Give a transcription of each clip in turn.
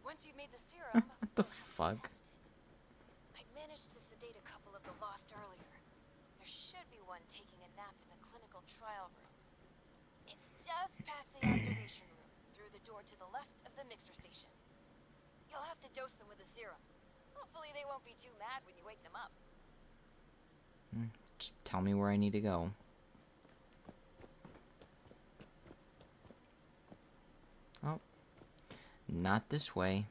Once you've made the serum, What the we'll have to fuck? test it. I managed to sedate a couple of the lost earlier. There should be one taking a nap in the clinical trial room. It's just past the observation room, through the door to the left of the mixer station. You'll have to dose them with the serum. Hopefully they won't be too mad when you wake them up. Just tell me where I need to go. Oh. Not this way.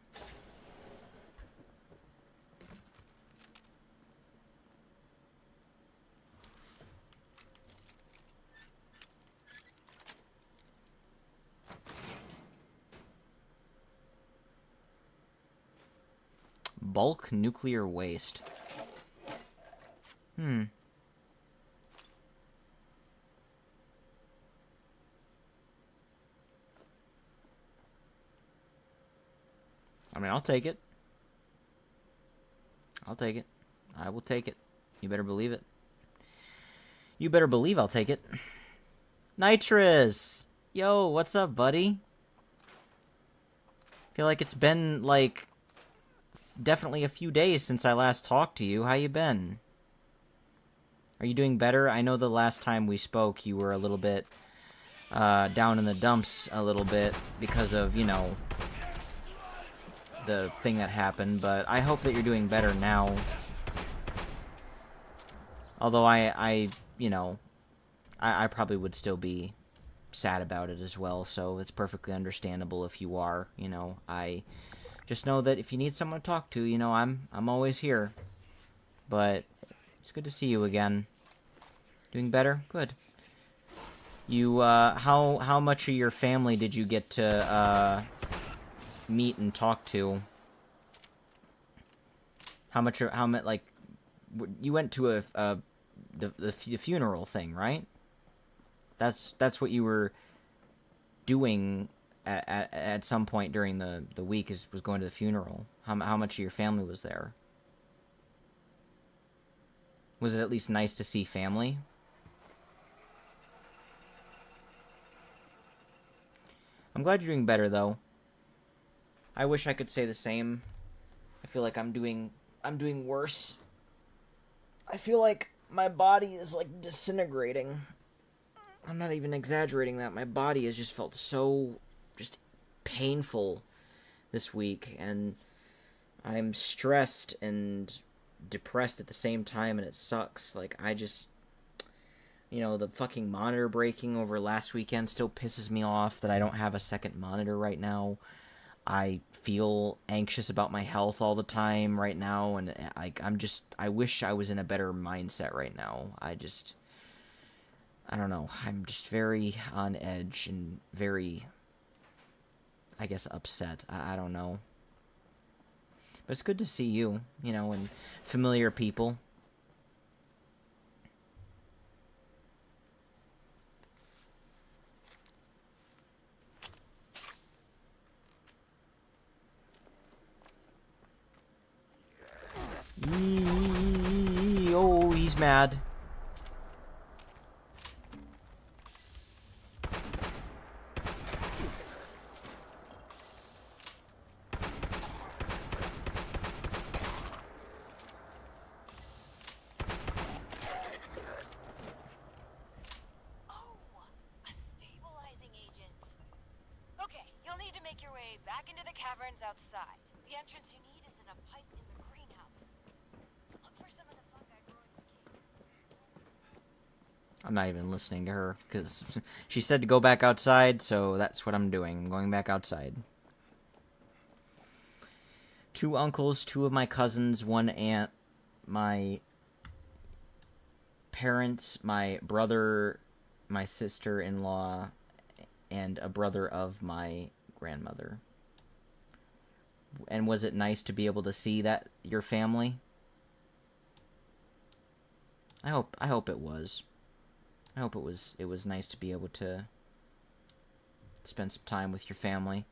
Bulk nuclear waste. I mean, I'll take it. I'll take it. I will take it. You better believe it. You better believe I'll take it. Nitrous! Yo, what's up, buddy? Feel like it's been, like, definitely a few days since I last talked to you. How you been? Are you doing better? I know the last time we spoke you were a little bit down in the dumps a little bit because of, you know, the thing that happened, but I hope that you're doing better now. Although you know, I probably would still be sad about it as well, so it's perfectly understandable if you are, you know. I just know that if you need someone to talk to, you know, I'm always here. But it's good to see you again. Doing better? Good. You how much of your family did you get to meet and talk to? How much like you went to the funeral thing, right? That's what you were doing at some point during the week was going to the funeral. How much of your family was there? Was it at least nice to see family? I'm glad you're doing better though. I wish I could say the same. I feel like I'm doing worse. I feel like my body is like disintegrating. I'm not even exaggerating that. My body has just felt so just painful this week, and I'm stressed and depressed at the same time, and it sucks. Like, I just, you know, the fucking monitor breaking over last weekend still pisses me off that I don't have a second monitor right now. I feel anxious about my health all the time right now, and I wish I was in a better mindset right now. I don't know. I'm just very on edge and very, I guess, upset. I don't know. But it's good to see you, you know, and familiar people. Yee, oh, he's mad. Oh, a stabilizing agent. Okay, you'll need to make your way back into the caverns outside. The entrance you need is in a pipe in the greenhouse. Look for some of the fungi growing in the cave. I'm not even listening to her, because she said to go back outside, so that's what I'm doing. I'm going back outside. 2 uncles, 2 of my cousins, 1 aunt, my parents, my brother, my sister-in-law, and a brother of my grandmother. And was it nice to be able to see that your family? I hope it was. I hope it was nice to be able to spend some time with your family.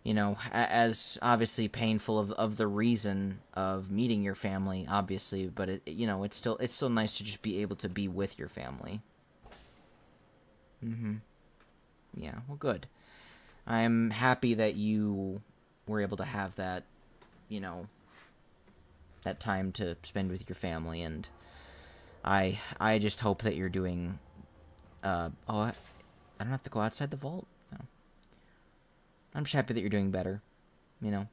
You know, as obviously painful of the reason of meeting your family, obviously, but you know, it's still nice to just be able to be with your family. Yeah, well, good. I'm happy that you were able to have that, you know, that time to spend with your family. And I just hope that you're doing, I don't have to go outside the vault. No. I'm just happy that you're doing better, you know.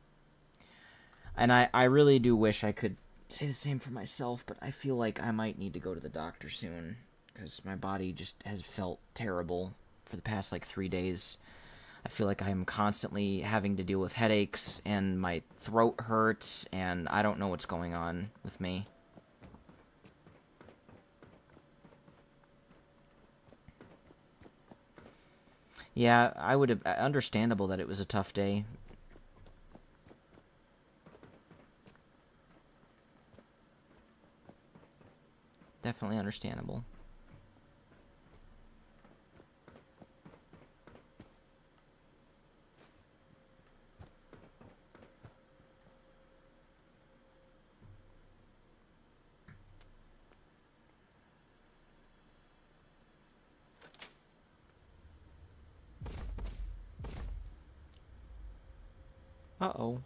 And I really do wish I could say the same for myself, but I feel like I might need to go to the doctor soon, because my body just has felt terrible for the past, like, 3 days. I feel like I'm constantly having to deal with headaches, and my throat hurts, and I don't know what's going on with me. Yeah, I would have... Understandable that it was a tough day. Definitely understandable. Uh-oh.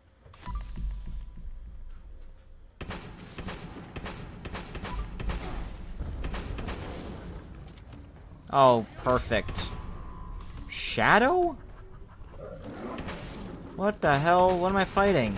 Oh, perfect. Shadow? What the hell? What am I fighting?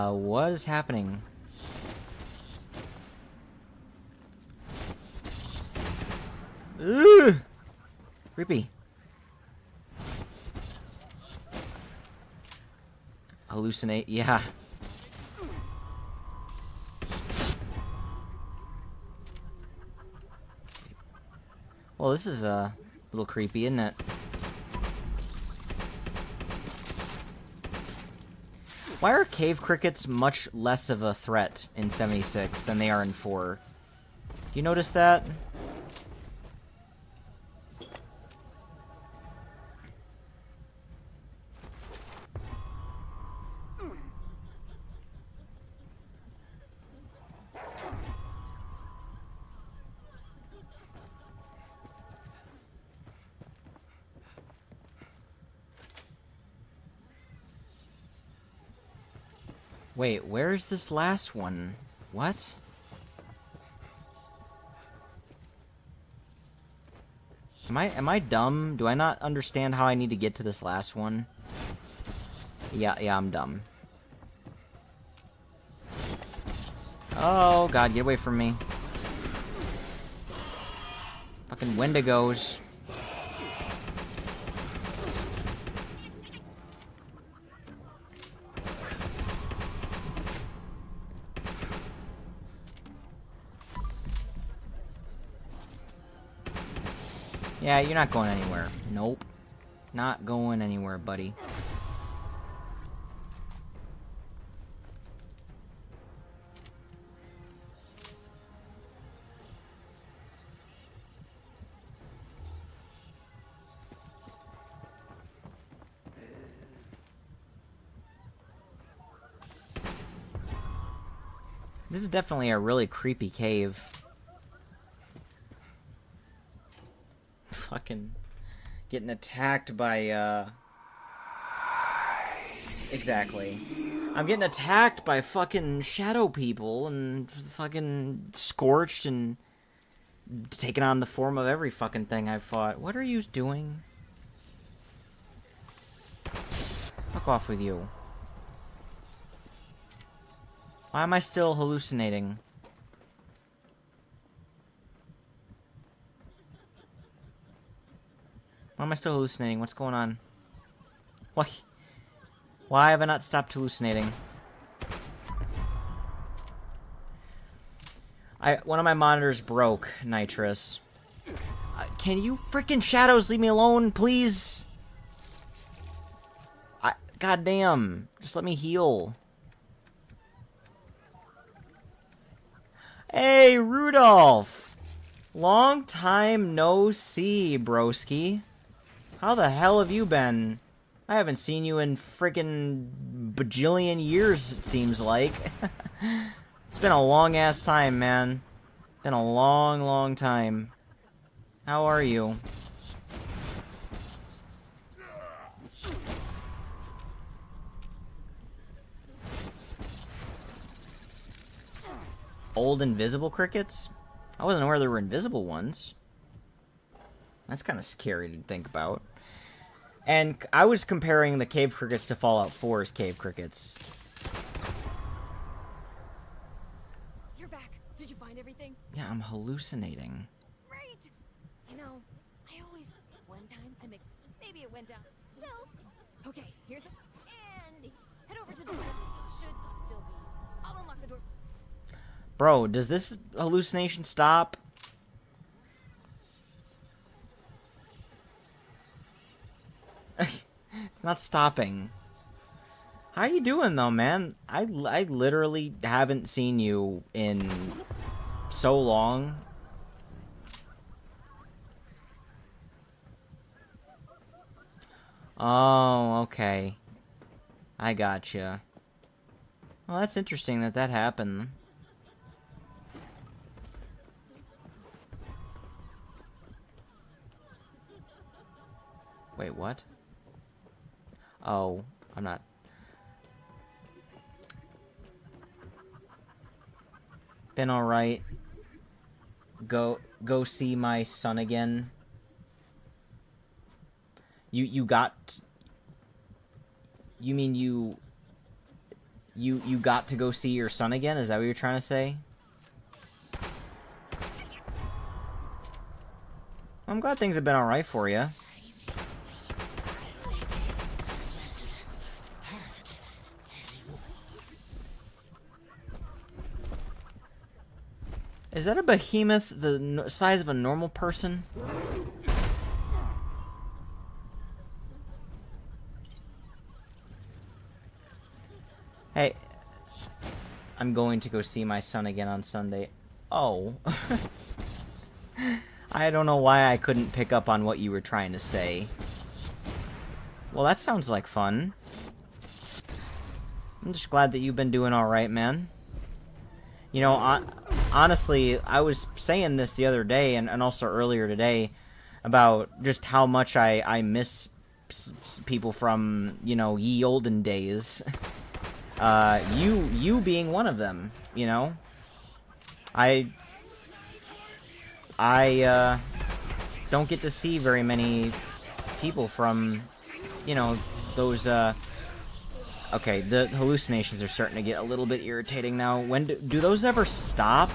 What is happening? Ugh! Creepy. Hallucinate, yeah. Well, this is a little creepy, isn't it? Why are cave crickets much less of a threat in 76 than they are in 4? Do you notice that? Wait, where's this last one? What? Am I dumb? Do I not understand how I need to get to this last one? Yeah, I'm dumb. Oh god, get away from me. Fucking Wendigos. Yeah, you're not going anywhere. Nope. Not going anywhere, buddy. This is definitely a really creepy cave. Fucking getting attacked by, Exactly. I'm getting attacked by fucking shadow people and fucking scorched and taking on the form of every fucking thing I've fought. What are you doing? Fuck off with you. Why am I still hallucinating? Why am I still hallucinating? What's going on? Why have I not stopped hallucinating? One of my monitors broke, Nitrous. Can you freaking shadows leave me alone, please? Goddamn. Just let me heal. Hey, Rudolph! Long time no see, broski. How the hell have you been? I haven't seen you in freaking bajillion years, it seems like. It's been a long-ass time, man. Been a long, long time. How are you? Old invisible crickets? I wasn't aware there were invisible ones. That's kind of scary to think about. And I was comparing the cave crickets to Fallout 4's cave crickets. You're back. Did you find everything? Yeah, I'm hallucinating. Great! You know, I always... One time I mixed... Maybe it went down. Still. Okay, here's the... And... Head over to the... Should still be... I'll unlock the door. Bro, does this hallucination stop? It's not stopping. How are you doing, though, man? I literally haven't seen you in so long. Oh, okay. I gotcha. Well, that's interesting that that happened. Wait, what? Oh, I'm not... Been alright. Go see my son again. You got... You mean you got to go see your son again? Is that what you're trying to say? I'm glad things have been alright for you. Is that a behemoth the size of a normal person? Hey, I'm going to go see my son again on Sunday. Oh. I don't know why I couldn't pick up on what you were trying to say. Well, that sounds like fun. I'm just glad that you've been doing alright, man. You know, honestly, I was saying this the other day and also earlier today about just how much I miss people from, you know, ye olden days. You being one of them, you know? I don't get to see very many people from, you know, those, okay, the hallucinations are starting to get a little bit irritating now. When do those ever stop?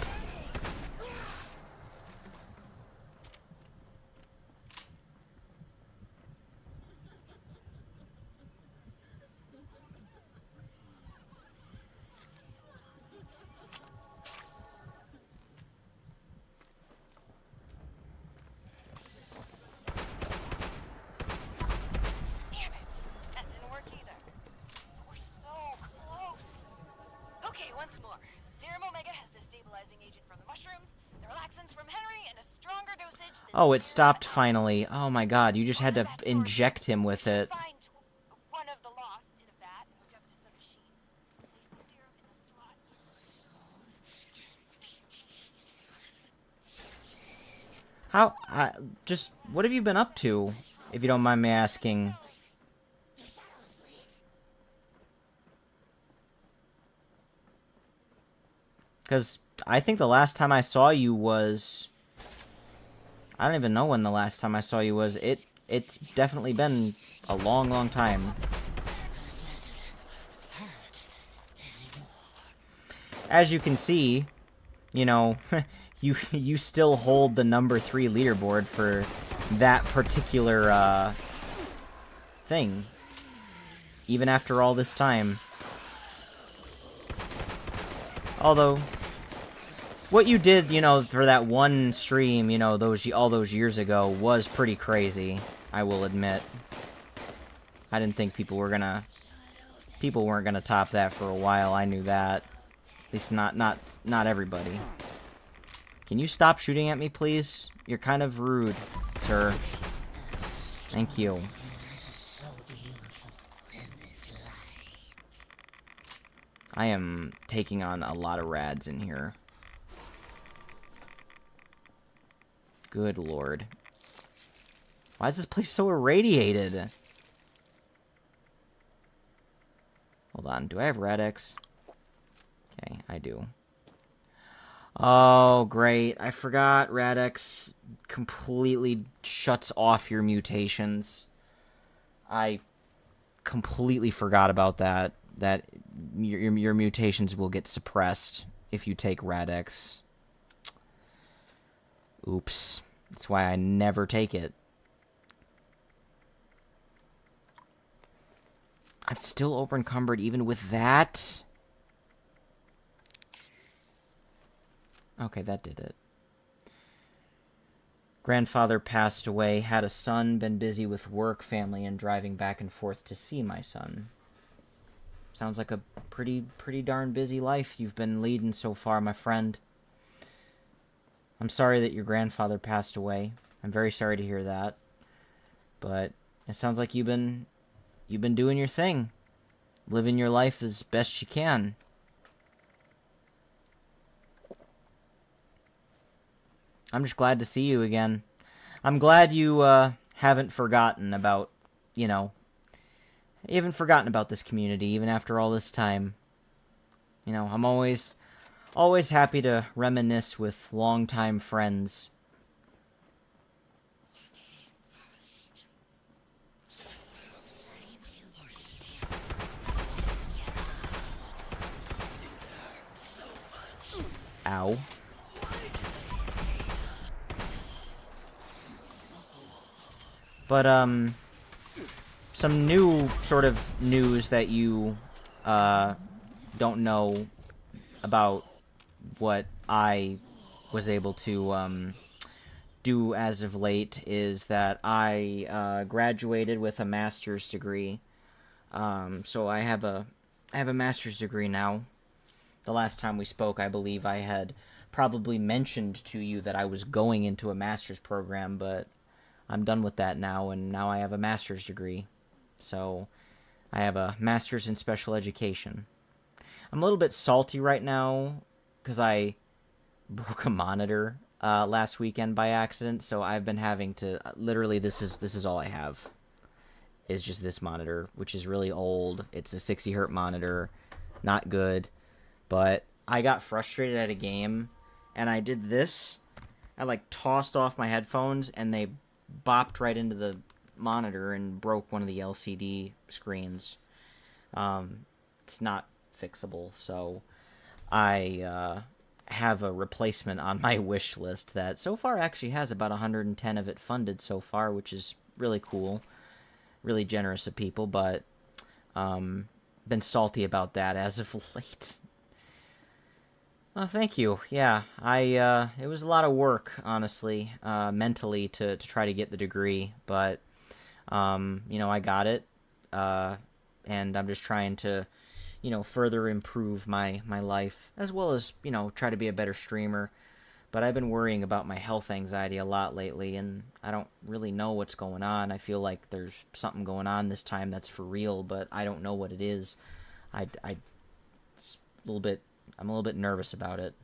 Oh, it stopped finally. Oh my god, you just had to inject him with it. How, just, what have you been up to, if you don't mind me asking? Because I think the last time I saw you was... I don't even know when the last time I saw you was. It's definitely been a long, long time. As you can see, you know, you still hold the number 3 leaderboard for that particular thing, even after all this time. Although, what you did, you know, for that one stream, you know, all those years ago was pretty crazy, I will admit. I didn't think people weren't gonna top that for a while. I knew that. At least not everybody. Can you stop shooting at me, please? You're kind of rude, sir. Thank you. I am taking on a lot of rads in here. Good lord. Why is this place so irradiated? Hold on, do I have Radix? Okay, I do. Oh, great. I forgot Radix completely shuts off your mutations. I completely forgot about that. That your mutations will get suppressed if you take Radix. Oops. That's why I never take it. I'm still over encumbered even with that. Okay, that did it. Grandfather passed away, had a son, been busy with work, family, and driving back and forth to see my son. Sounds like a pretty darn busy life you've been leading so far, my friend. I'm sorry that your grandfather passed away. I'm very sorry to hear that. But it sounds like you've been doing your thing. Living your life as best you can. I'm just glad to see you again. I'm glad you haven't forgotten about, you haven't forgotten about this community even after all this time. You know, I'm always happy to reminisce with longtime friends. Ow. But, some new sort of news that you, don't know about what I was able to, do as of late is that I, graduated with a master's degree. So I have a master's degree now. The last time we spoke, I believe I had probably mentioned to you that I was going into a master's program, but I'm done with that now, and now I have a master's degree. So I have a master's in special education. I'm a little bit salty right now because I broke a monitor last weekend by accident, so I've been having to literally this is all I have is just this monitor, which is really old. It's a 60 hertz monitor, not good. But I got frustrated at a game, and I did this. I, like, tossed off my headphones, and they bopped right into the monitor and broke one of the LCD screens. It's not fixable, so I have a replacement on my wish list that so far actually has about 110 of it funded so far, which is really cool. Really generous of people, but been salty about that as of late. Oh, thank you. Yeah, it was a lot of work, honestly, mentally to try to get the degree, but, I got it, and I'm just trying to, further improve my life, as well as, try to be a better streamer, but I've been worrying about my health anxiety a lot lately, and I don't really know what's going on. I feel like there's something going on this time that's for real, but I don't know what it is. It's I'm a little bit nervous about it.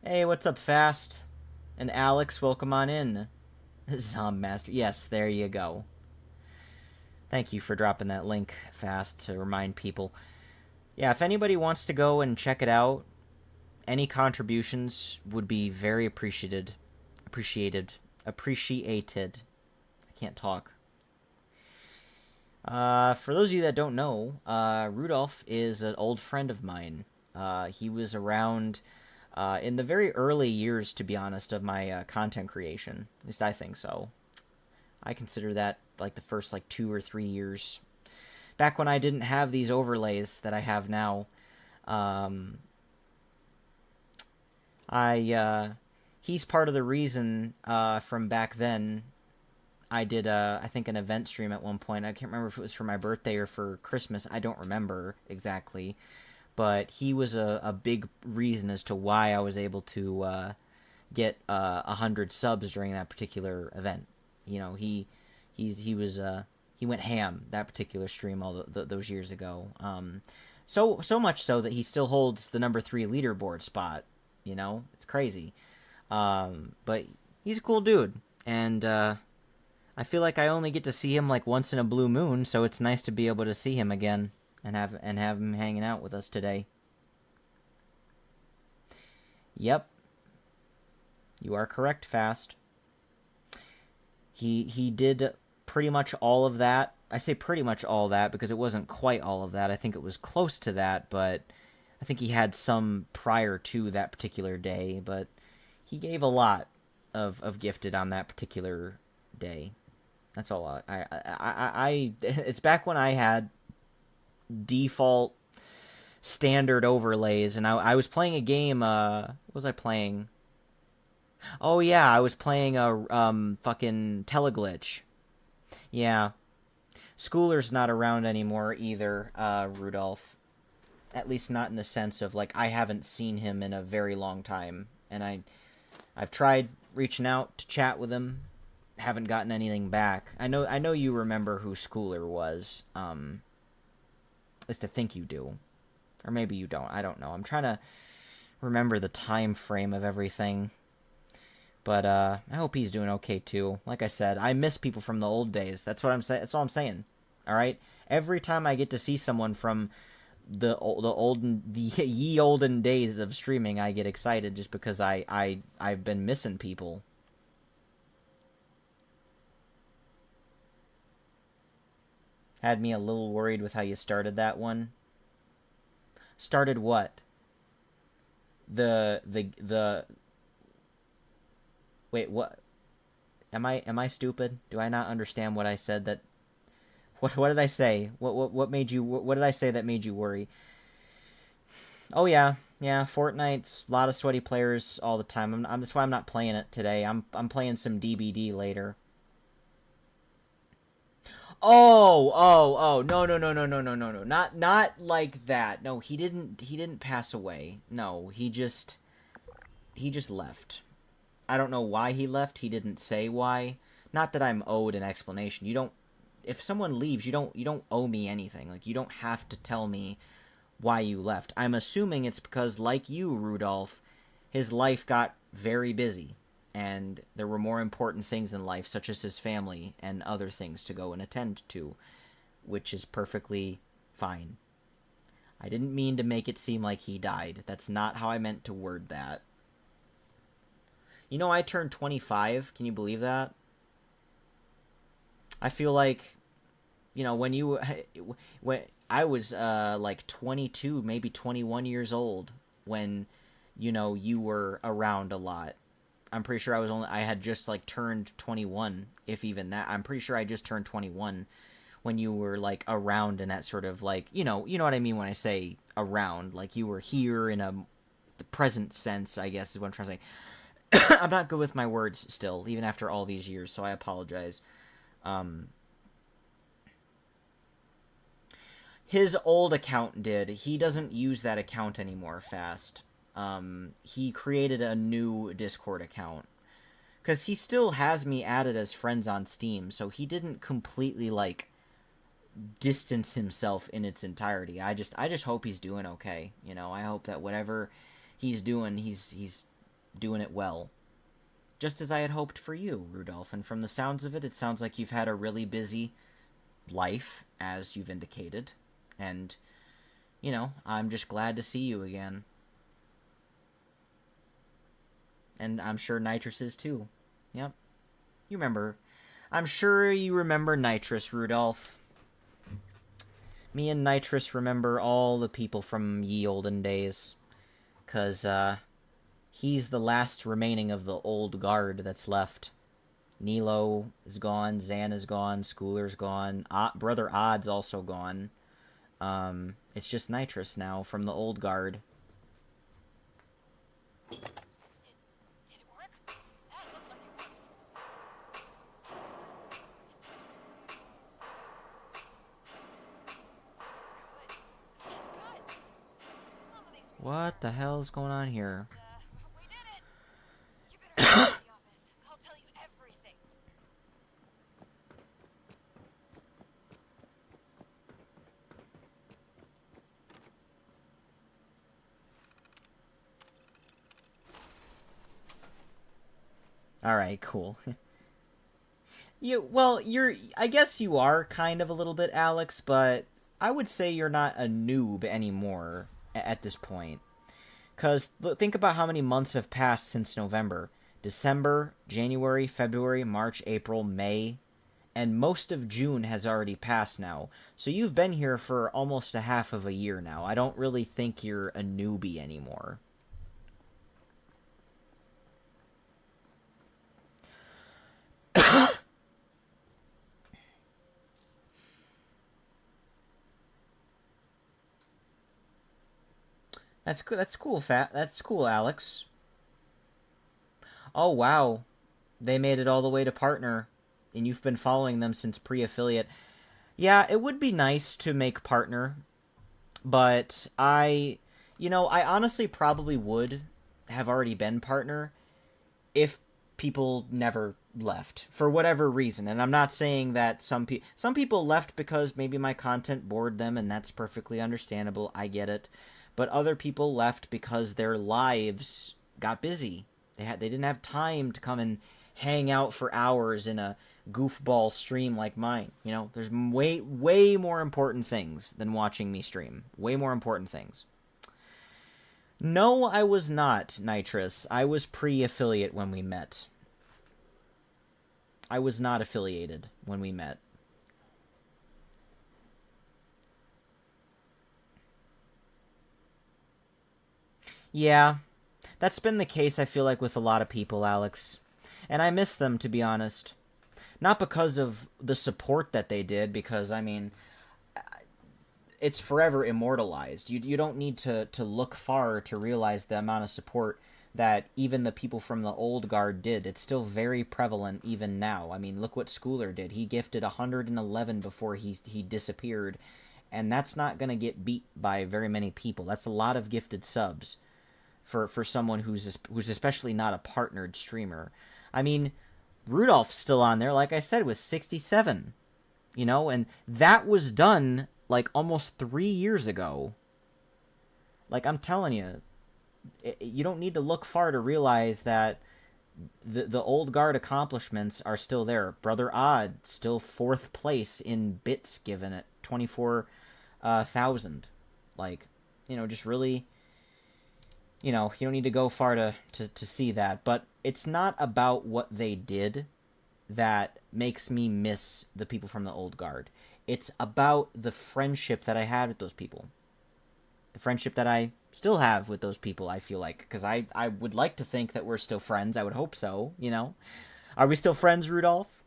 Hey, what's up, Fast? And Alex, welcome on in. Zommaster. Yes, there you go. Thank you for dropping that link, Fast, to remind people. Yeah, if anybody wants to go and check it out, any contributions would be very appreciated. Appreciated. I can't talk. For those of you that don't know, Rudolph is an old friend of mine. He was around in the very early years, to be honest, of my content creation. At least I think so. I consider that like the first 2 or 3 years. Back when I didn't have these overlays that I have now. He's part of the reason from back then. I did, I think, an event stream at one point. I can't remember if it was for my birthday or for Christmas. I don't remember exactly. but he was a big reason as to why I was able to get 100 subs during that particular event. You know, he went ham that particular stream all those years ago. So much so that he still holds the number 3 leaderboard spot. You know, it's crazy. But he's a cool dude, and I feel like I only get to see him like once in a blue moon, so it's nice to be able to see him again and have him hanging out with us today. Yep. You are correct, Fast. He did pretty much all of that. I say pretty much all that because it wasn't quite all of that. I think it was close to that, but I think he had some prior to that particular day, but he gave a lot of gifted on that particular day. That's all. I it's back when I had default standard overlays, and I was playing a game. What was I playing? Oh yeah, I was playing a fucking teleglitch. Yeah, Schooler's not around anymore either, Rudolph. At least not in the sense of like I haven't seen him in a very long time, and I've tried reaching out to chat with him, haven't gotten anything back. I know you remember who Schooler was. At least I think you do, or maybe you don't. I don't know. I'm trying to remember the time frame of everything. But I hope he's doing okay too. Like I said, I miss people from the old days. That's what I'm saying. That's all I'm saying. All right. Every time I get to see someone from the ye olden days of streaming, I get excited just because I've been missing people. Had me a little worried with how you started that one. Started what? The Wait, what? Am I stupid? Do I not understand what I said? That what did I say? What made you? What did I say that made you worry? Oh yeah, Fortnite's a lot of sweaty players all the time. That's why I'm not playing it today. I'm playing some DBD later. Oh, no. Not like that. No, he didn't pass away. No, he just left. I don't know why he left. He didn't say why. Not that I'm owed an explanation. You don't. If someone leaves, you don't owe me anything. Like, you don't have to tell me why you left. I'm assuming it's because, like you, Rudolph, his life got very busy, and there were more important things in life, such as his family and other things to go and attend to, which is perfectly fine. I didn't mean to make it seem like he died. That's not how I meant to word that. You know, I turned 25. Can you believe that? I feel like, you know, when I was like 22, maybe 21 years old, when, you know, you were around a lot. I'm pretty sure I had just like turned 21, if even that. I'm pretty sure I just turned 21 when you were like around in that sort of like, you know what I mean when I say around, like you were here in the present sense, I guess is what I'm trying to say. I'm not good with my words still, even after all these years, so I apologize. His old account did. He doesn't use that account anymore, Fast. He created a new Discord account. Because he still has me added as friends on Steam, so he didn't completely, like, distance himself in its entirety. I just hope he's doing okay. You know, I hope that whatever he's doing, he's doing it well. Just as I had hoped for you, Rudolph. And from the sounds of it, it sounds like you've had a really busy life, as you've indicated. And, you know, I'm just glad to see you again. And I'm sure Nitrous is too. Yep. You remember. I'm sure you remember Nitrous, Rudolph. Me and Nitrous remember all the people from ye olden days. 'Cause, he's the last remaining of the old guard that's left. Nilo is gone, Zan is gone, Schooler's gone, Brother Odd's also gone. It's just Nitrous now from the old guard. Did it work? That looked like it worked. Good. Again, good. What the hell is going on here? We did it! You better come to the office. I'll tell you everything. Alright, cool. I guess you are kind of a little bit, Alex, but I would say you're not a noob anymore at this point. Because think about how many months have passed since November. December, January, February, March, April, May, and most of June has already passed now. So you've been here for almost a half of a year now. I don't really think you're a newbie anymore. That's cool. That's cool, That's cool, Alex. Oh, wow. They made it all the way to partner, and you've been following them since pre-affiliate. Yeah, it would be nice to make partner, but I honestly probably would have already been partner if people never left for whatever reason. And I'm not saying that some people left because maybe my content bored them, and that's perfectly understandable. I get it. But other people left because their lives got busy. They didn't have time to come and hang out for hours in a goofball stream like mine. You know, there's way more important things than watching me stream. Way more important things. No, I was not, Nitrous. I was pre-affiliate when we met. I was not affiliated when we met. Yeah, that's been the case, I feel like, with a lot of people, Alex. And I miss them, to be honest. Not because of the support that they did, because, I mean, it's forever immortalized. You don't need to look far to realize the amount of support that even the people from the old guard did. It's still very prevalent even now. I mean, look what Schooler did. He gifted 111 before he disappeared, and that's not going to get beat by very many people. That's a lot of gifted subs for someone who's especially not a partnered streamer. I mean, Rudolph's still on there, like I said, with 67. You know, and that was done like almost 3 years ago. Like, I'm telling you, you don't need to look far to realize that the old guard accomplishments are still there. Brother Odd still 4th place in bits given at 24,000. Like, you know, just really, you know, you don't need to go far to see that. But it's not about what they did that makes me miss the people from the old guard. It's about the friendship that I had with those people. The friendship that I still have with those people, I feel like. Because I would like to think that we're still friends. I would hope so, you know. Are we still friends, Rudolph?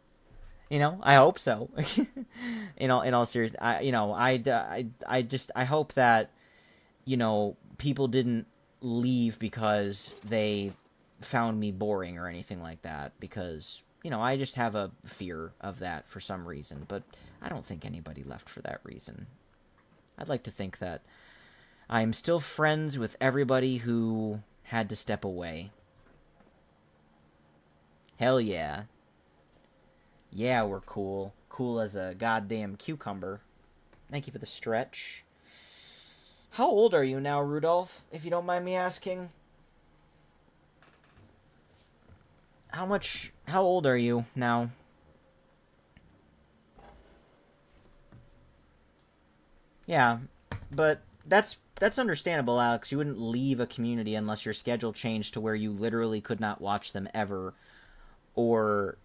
You know, I hope so. In all seriousness, I hope that, you know, people didn't leave because they found me boring or anything like that. Because, you know, I just have a fear of that for some reason. But I don't think anybody left for that reason. I'd like to think that I'm still friends with everybody who had to step away. Hell yeah. Yeah, we're cool. Cool as a goddamn cucumber. Thank you for the stretch. How old are you now, Rudolph, if you don't mind me asking? How old are you now? Yeah, but that's understandable, Alex. You wouldn't leave a community unless your schedule changed to where you literally could not watch them ever, or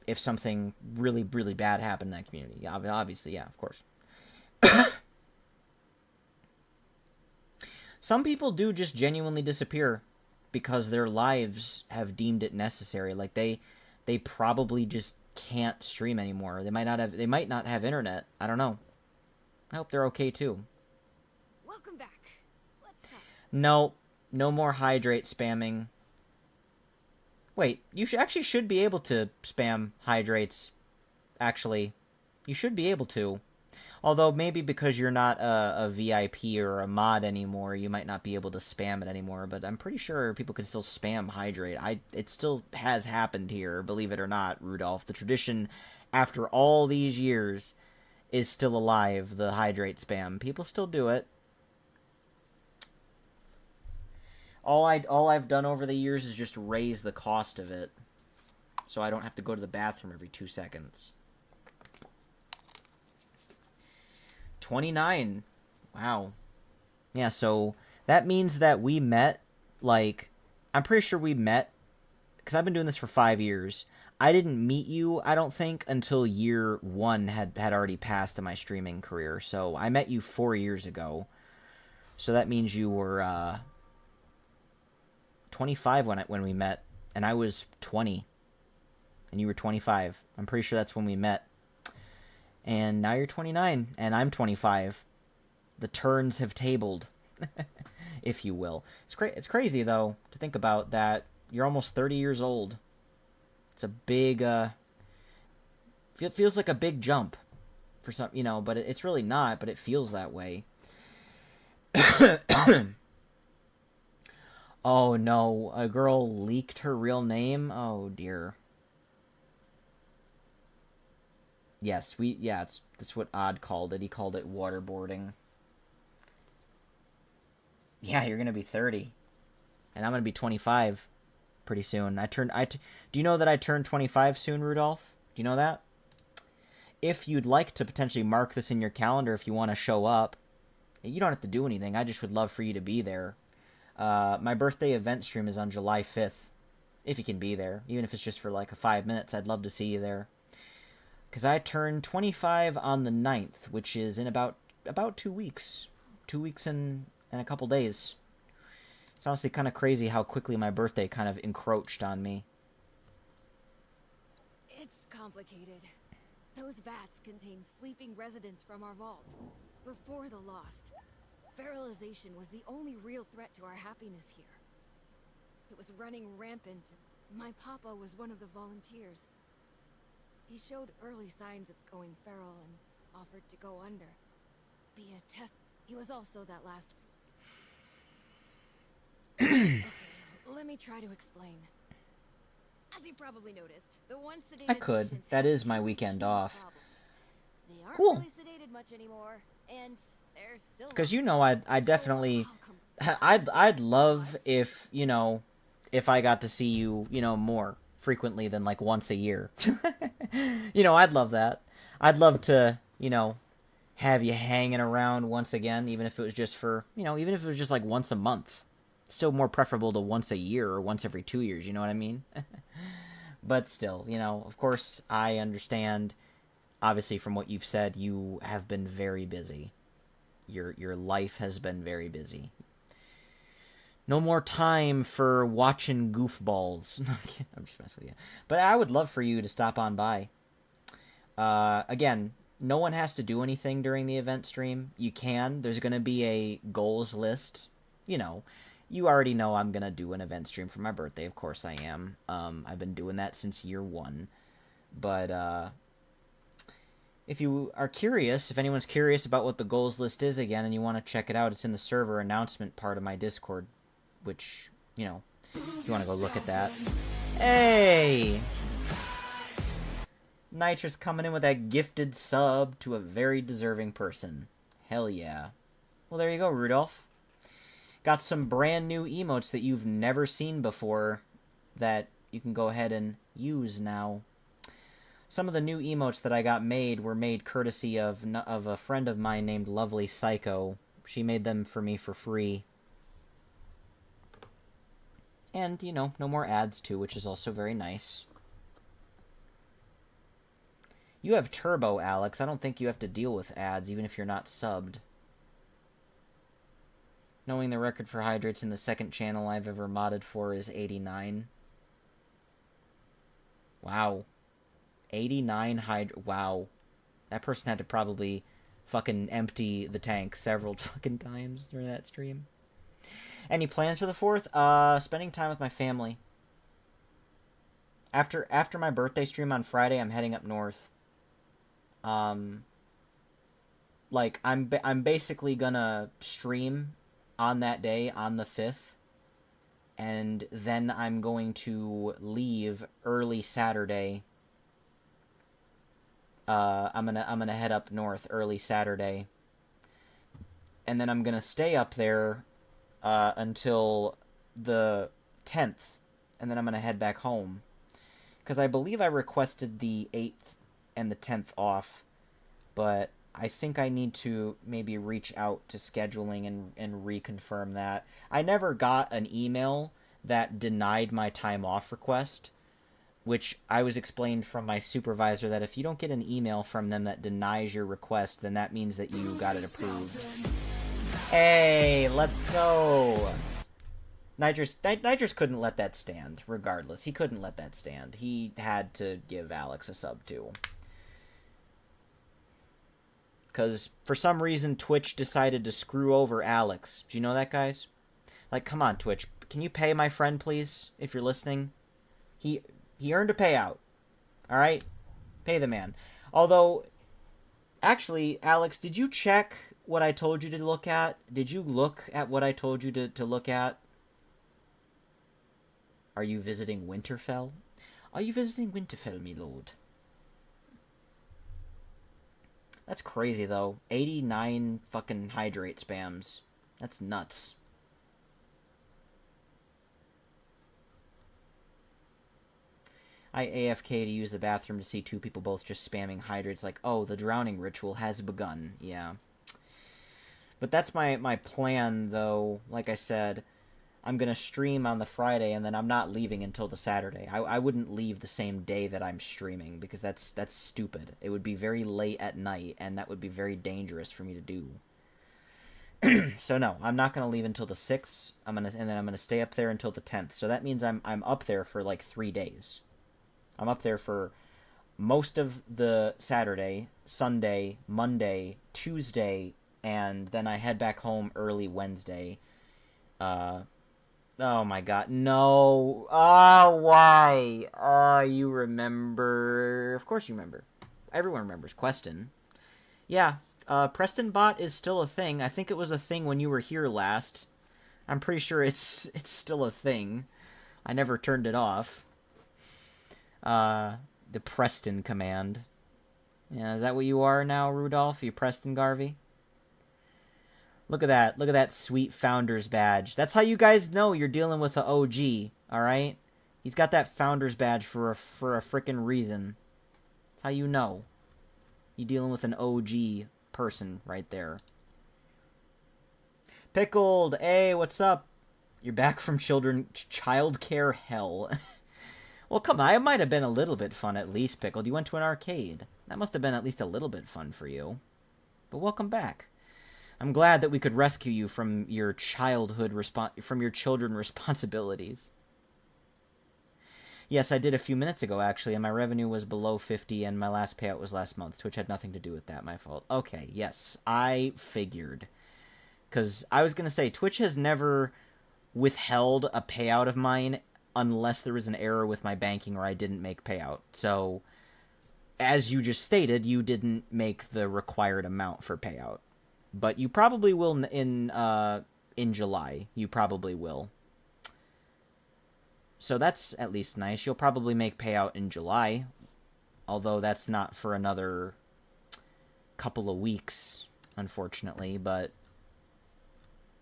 if something really, really bad happened in that community. Yeah, obviously, yeah, of course. Some people do just genuinely disappear because their lives have deemed it necessary. Like, they probably just can't stream anymore. They might not have internet. I don't know. I hope they're okay too. Welcome back. Let's talk. No more hydrate spamming. Wait, you actually should be able to spam hydrates. Actually, you should be able to. Although maybe because you're not a VIP or a mod anymore, you might not be able to spam it anymore. But I'm pretty sure people can still spam hydrate. It still has happened here, believe it or not, Rudolph. The tradition, after all these years, is still alive. The hydrate spam. People still do it. All I've done over the years is just raise the cost of it, so I don't have to go to the bathroom every 2 seconds. 29. Wow. Yeah, so that means that we met, like, I'm pretty sure we met, because I've been doing this for 5 years. I didn't meet you, I don't think, until year 1 had already passed in my streaming career. So I met you 4 years ago. So that means you were 25 when we met, and I was 20, and you were 25. I'm pretty sure that's when we met. And now you're 29, and I'm 25. The turns have tabled, if you will. It's crazy, though, to think about that. You're almost 30 years old. It's a big, feels like a big jump for some, you know, but it's really not, but it feels that way. Oh, no, a girl leaked her real name? Oh, dear. Yes, that's what Odd called it. He called it waterboarding. Yeah, you're gonna be 30, and I'm gonna be 25 pretty soon. Do you know that I turn 25 soon, Rudolph? Do you know that? If you'd like to potentially mark this in your calendar, if you want to show up, you don't have to do anything. I just would love for you to be there. My birthday event stream is on July 5th. If you can be there, even if it's just for like 5 minutes, I'd love to see you there. Because I turn 25 on the 9th, which is in about 2 weeks. 2 weeks and a couple days. It's honestly kind of crazy how quickly my birthday kind of encroached on me. It's complicated. Those vats contain sleeping residents from our vault. Before the Lost, feralization was the only real threat to our happiness here. It was running rampant, and my papa was one of the volunteers. He showed early signs of going feral and offered to go under. Be a test. He was also that last... Okay, let me try to explain. As you probably noticed, the once sedated I could. patients That have is my two weekend key off. problems. They aren't Cool. really sedated much anymore, and they're still... Because you know, I definitely... I'd love if, you know, if I got to see you, you know, more frequently than like once a year. You know, I'd love that. I'd love to, you know, have you hanging around once again, even if it was just for, you know, even if it was just like once a month. It's still more preferable to once a year or once every 2 years, you know what I mean? But still, you know, of course, I understand, obviously, from what you've said, you have been very busy. Your life has been very busy. No more time for watching goofballs. No, I'm kidding. I'm just messing with you. But I would love for you to stop on by. Again, no one has to do anything during the event stream. You can. There's going to be a goals list. You know, you already know I'm going to do an event stream for my birthday. Of course I am. I've been doing that since year 1. But, if you are curious, if anyone's curious about what the goals list is again and you want to check it out, it's in the server announcement part of my Discord, which, you know, if you want to go look at that. Hey! Nitrous coming in with that gifted sub to a very deserving person. Hell yeah. Well, there you go, Rudolph. Got some brand new emotes that you've never seen before that you can go ahead and use now. Some of the new emotes that I got made were made courtesy of a friend of mine named Lovely Psycho. She made them for me for free. And, you know, no more ads too, which is also very nice. You have Turbo, Alex. I don't think you have to deal with ads, even if you're not subbed. Knowing the record for hydrates in the second channel I've ever modded for is 89. Wow. 89 Wow. That person had to probably fucking empty the tank several fucking times during that stream. Any plans for the 4th? Spending time with my family. After my birthday stream on Friday, I'm heading up north. like, I'm basically gonna stream on that day, on the 5th, and then I'm going to leave early Saturday. I'm gonna head up north early Saturday, and then I'm gonna stay up there until the 10th, and then I'm gonna head back home, because I believe I requested the 8th and the 10th off, but I think I need to maybe reach out to scheduling and reconfirm that. I never got an email that denied my time off request, which I was explained from my supervisor that if you don't get an email from them that denies your request, then that means that you got it approved. Hey, let's go! Nitrous couldn't let that stand, regardless. He couldn't let that stand. He had to give Alex a sub, too. Because, for some reason, Twitch decided to screw over Alex. Do you know that, guys? Like, come on, Twitch. Can you pay my friend, please, if you're listening? He earned a payout. Alright? Pay the man. Although, actually, Alex, did you check what I told you to look at? Did you look at what I told you to look at? Are you visiting Winterfell? Are you visiting Winterfell, me lord? That's crazy, though. 89 fucking hydrate spams. That's nuts. I AFK to use the bathroom to see two people both just spamming hydrates like, oh, the drowning ritual has begun. Yeah. But that's my plan, though. Like I said, I'm going to stream on the Friday, and then I'm not leaving until the Saturday. I wouldn't leave the same day that I'm streaming, because that's stupid. It would be very late at night, and that would be very dangerous for me to do. So no, I'm not going to leave until the 6th, and then I'm going to stay up there until the 10th. So that means I'm up there for like 3 days. I'm up there for most of the Saturday, Sunday, Monday, Tuesday, and then I head back home early Wednesday. Oh my god, no. Oh, why? Oh, you remember. Of course you remember. Everyone remembers Queston. Yeah, Preston Bot is still a thing. I think it was a thing when you were here last. I'm pretty sure it's still a thing. I never turned it off. The Preston command. Yeah, is that what you are now, Rudolph? You Preston Garvey? Look at that. Look at that sweet Founders badge. That's how you guys know you're dealing with an OG, alright? He's got that Founders badge for a frickin' reason. That's how you know. You're dealing with an OG person right there. Pickled, hey, what's up? You're back from childcare hell. Well, come on, it might have been a little bit fun at least, Pickled. You went to an arcade. That must have been at least a little bit fun for you. But welcome back. I'm glad that we could rescue you from your children responsibilities. Yes, I did a few minutes ago, actually, and my revenue was below 50, and my last payout was last month. Twitch had nothing to do with that, my fault. Okay, yes, I figured. Because I was going to say, Twitch has never withheld a payout of mine unless there was an error with my banking or I didn't make payout. So, as you just stated, you didn't make the required amount for payout. But you probably will in July. You probably will. So that's at least nice. You'll probably make payout in July. Although that's not for another couple of weeks, unfortunately. But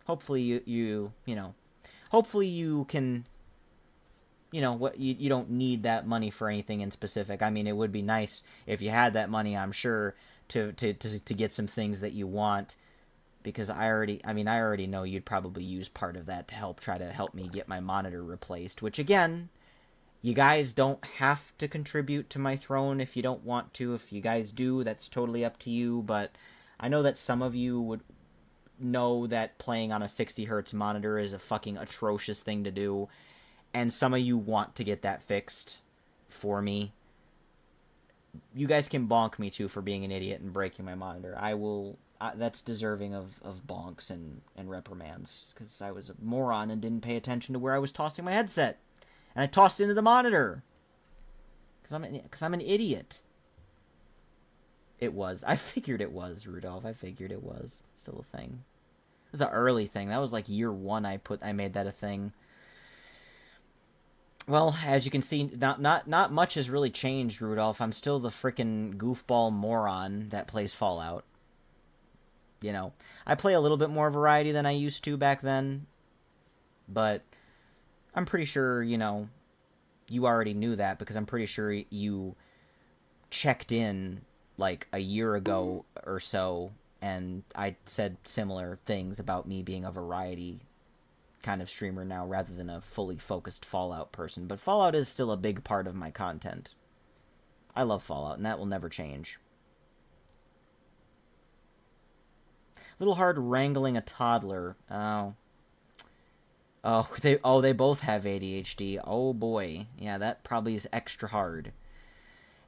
hopefully you know, hopefully you can, you know, what you don't need that money for anything in specific. I mean, it would be nice if you had that money, I'm sure, to get some things that you want, because I already know you'd probably use part of that to help me get my monitor replaced, which again, you guys don't have to contribute to my throne if you don't want to. If you guys do, that's totally up to you, but I know that some of you would know that playing on a 60 hertz monitor is a fucking atrocious thing to do, and some of you want to get that fixed for me. You guys can bonk me too for being an idiot and breaking my monitor. I will. That's deserving of bonks and reprimands, because I was a moron and didn't pay attention to where I was tossing my headset, and I tossed it into the monitor. Because I'm an idiot. It was. I figured it was, Rudolph. I figured it was. Still a thing. It was an early thing. That was like year 1 I made that a thing. Well, as you can see, not much has really changed, Rudolph. I'm still the frickin' goofball moron that plays Fallout. You know, I play a little bit more variety than I used to back then, but I'm pretty sure, you know, you already knew that because I'm pretty sure you checked in like a year ago or so, and I said similar things about me being a variety kind of streamer now rather than a fully focused Fallout person. But Fallout is still a big part of my content. I love Fallout, and that will never change. A little hard wrangling a toddler. Oh. They both have ADHD. Oh boy. Yeah, that probably is extra hard.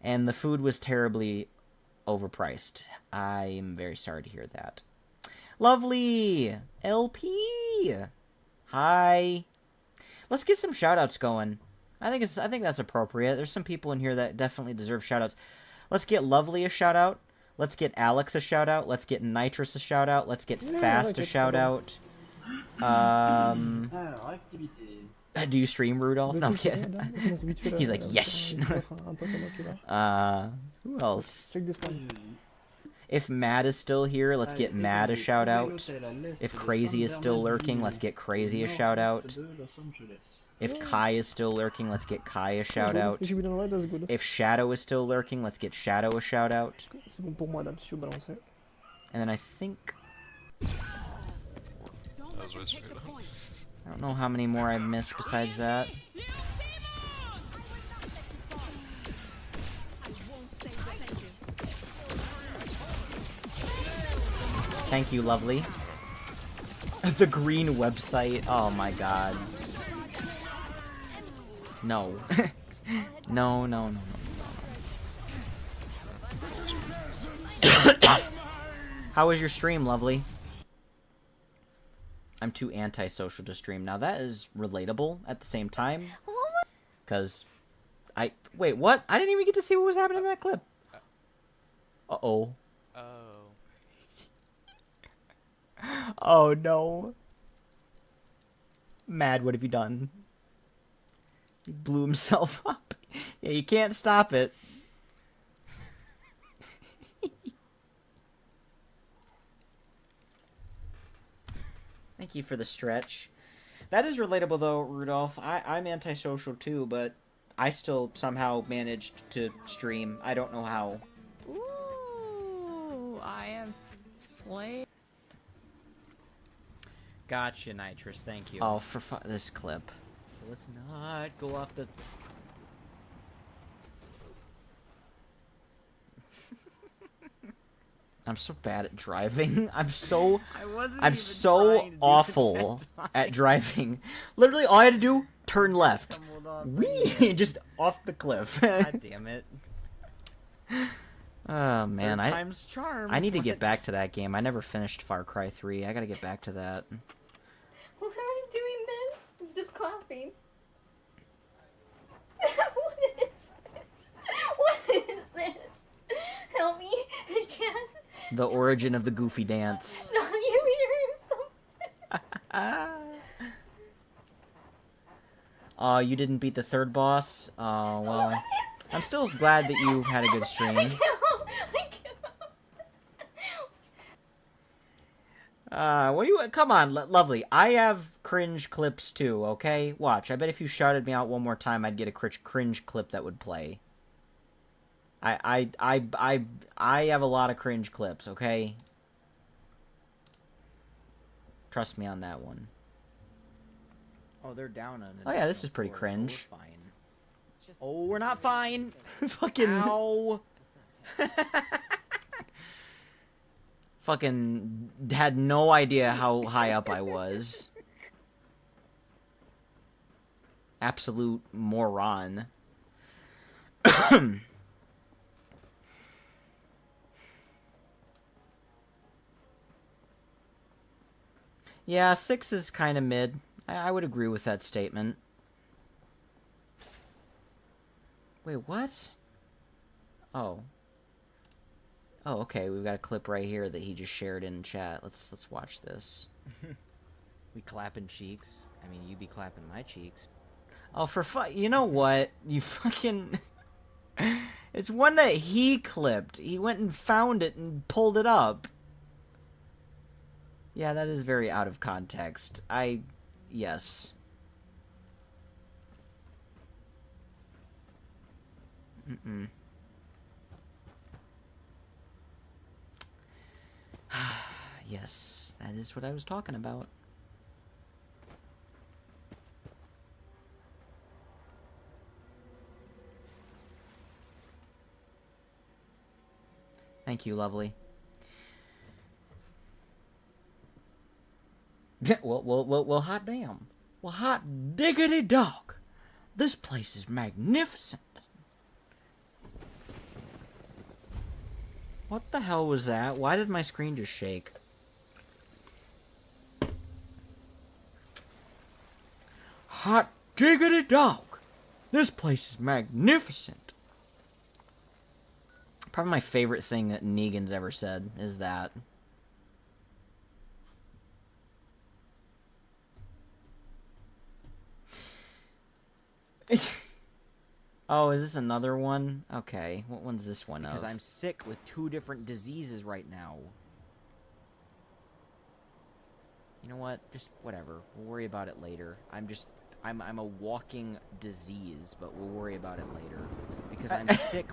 And the food was terribly overpriced. I am very sorry to hear that. Lovely! LP! Hi. Let's get some shoutouts going. I think that's appropriate. There's some people in here that definitely deserve shoutouts. Let's get Lovely a shoutout. Let's get Alex a shoutout. Let's get Nitrous a shoutout. Let's get Fast a shoutout. Do you stream, Rudolph? No, I'm kidding. He's like, yes. Who else? If Matt is still here, let's get Matt a shout out. If Crazy is still lurking, let's get Crazy a shout out. If Kai is still lurking, let's get Kai a shout out. If Shadow is still lurking, let's get Shadow a shout out. And then I think... I don't know how many more I missed besides that. Thank you, Lovely. The green website. Oh my god. No. No, no, no, no, no. How was your stream, Lovely? I'm too antisocial to stream. Now that is relatable at the same time. Because wait, what? I didn't even get to see what was happening in that clip. Uh-oh. Oh no. Mad, what have you done? He blew himself up. Yeah, you can't stop it. Thank you for the stretch. That is relatable though, Rudolph. I'm antisocial too, but I still somehow managed to stream. I don't know how. Ooh, I am slay. Gotcha, Nitrous. Thank you. Oh, for this clip. Let's not go off the... I'm so bad at driving. I'm so awful at driving. Literally, all I had to do, turn left. Whee! Just off the cliff. God damn it. Oh, man. I need to get back to that game. I never finished Far Cry 3. I gotta get back to that. Why are you doing this? It's just clapping. What is this? What is this? Help me. I can't. The origin of the Goofy dance. No, you hear something. Oh, you didn't beat the third boss? Oh, well. I'm still glad that you had a good stream. I can't. What do you... Come on, Lovely. I have cringe clips too, okay? Watch. I bet if you shouted me out one more time, I'd get a cringe clip that would play. I have a lot of cringe clips, okay? Trust me on that one. Oh, they're down on it. Oh yeah, this is pretty cringe. We're fine. Oh, we're not fine. Fucking... Ow. Fucking had no idea how high up I was. Absolute moron. Yeah, 6 is kind of mid. I would agree with that statement. Wait, what? Oh. Oh, okay. We've got a clip right here that he just shared in chat. Let's watch this. We clapping cheeks. I mean, you be clapping my cheeks. Oh, for fun. You know what? You fucking... It's one that he clipped. He went and found it and pulled it up. Yeah, that is very out of context. Yes. Mm-mm. Yes, that is what I was talking about. Thank you, lovely. Well, hot damn. Well, hot diggity dog. This place is magnificent. What the hell was that? Why did my screen just shake? Hot diggity dog. This place is magnificent. Probably my favorite thing that Negan's ever said is that. Oh, is this another one? Okay, what one's this one of? Because I'm sick with 2 different diseases right now. You know what? Just whatever. We'll worry about it later. I'm a walking disease, but we'll worry about it later. Because I'm sick.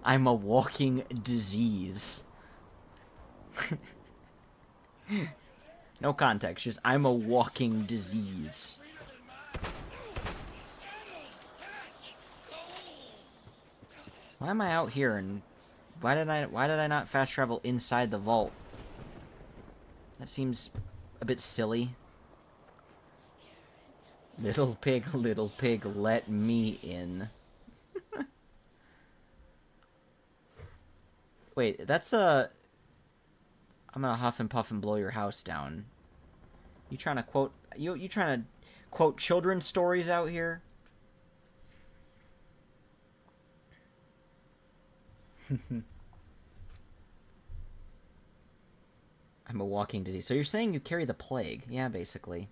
I'm a walking disease. No context, just I'm a walking disease. Why am I out here and why did I not fast travel inside the vault? That seems a bit silly. Little pig, let me in. Wait, that's a... I'm gonna huff and puff and blow your house down. You trying to quote... You trying to quote children's stories out here? I'm a walking disease. So you're saying you carry the plague? Yeah, basically.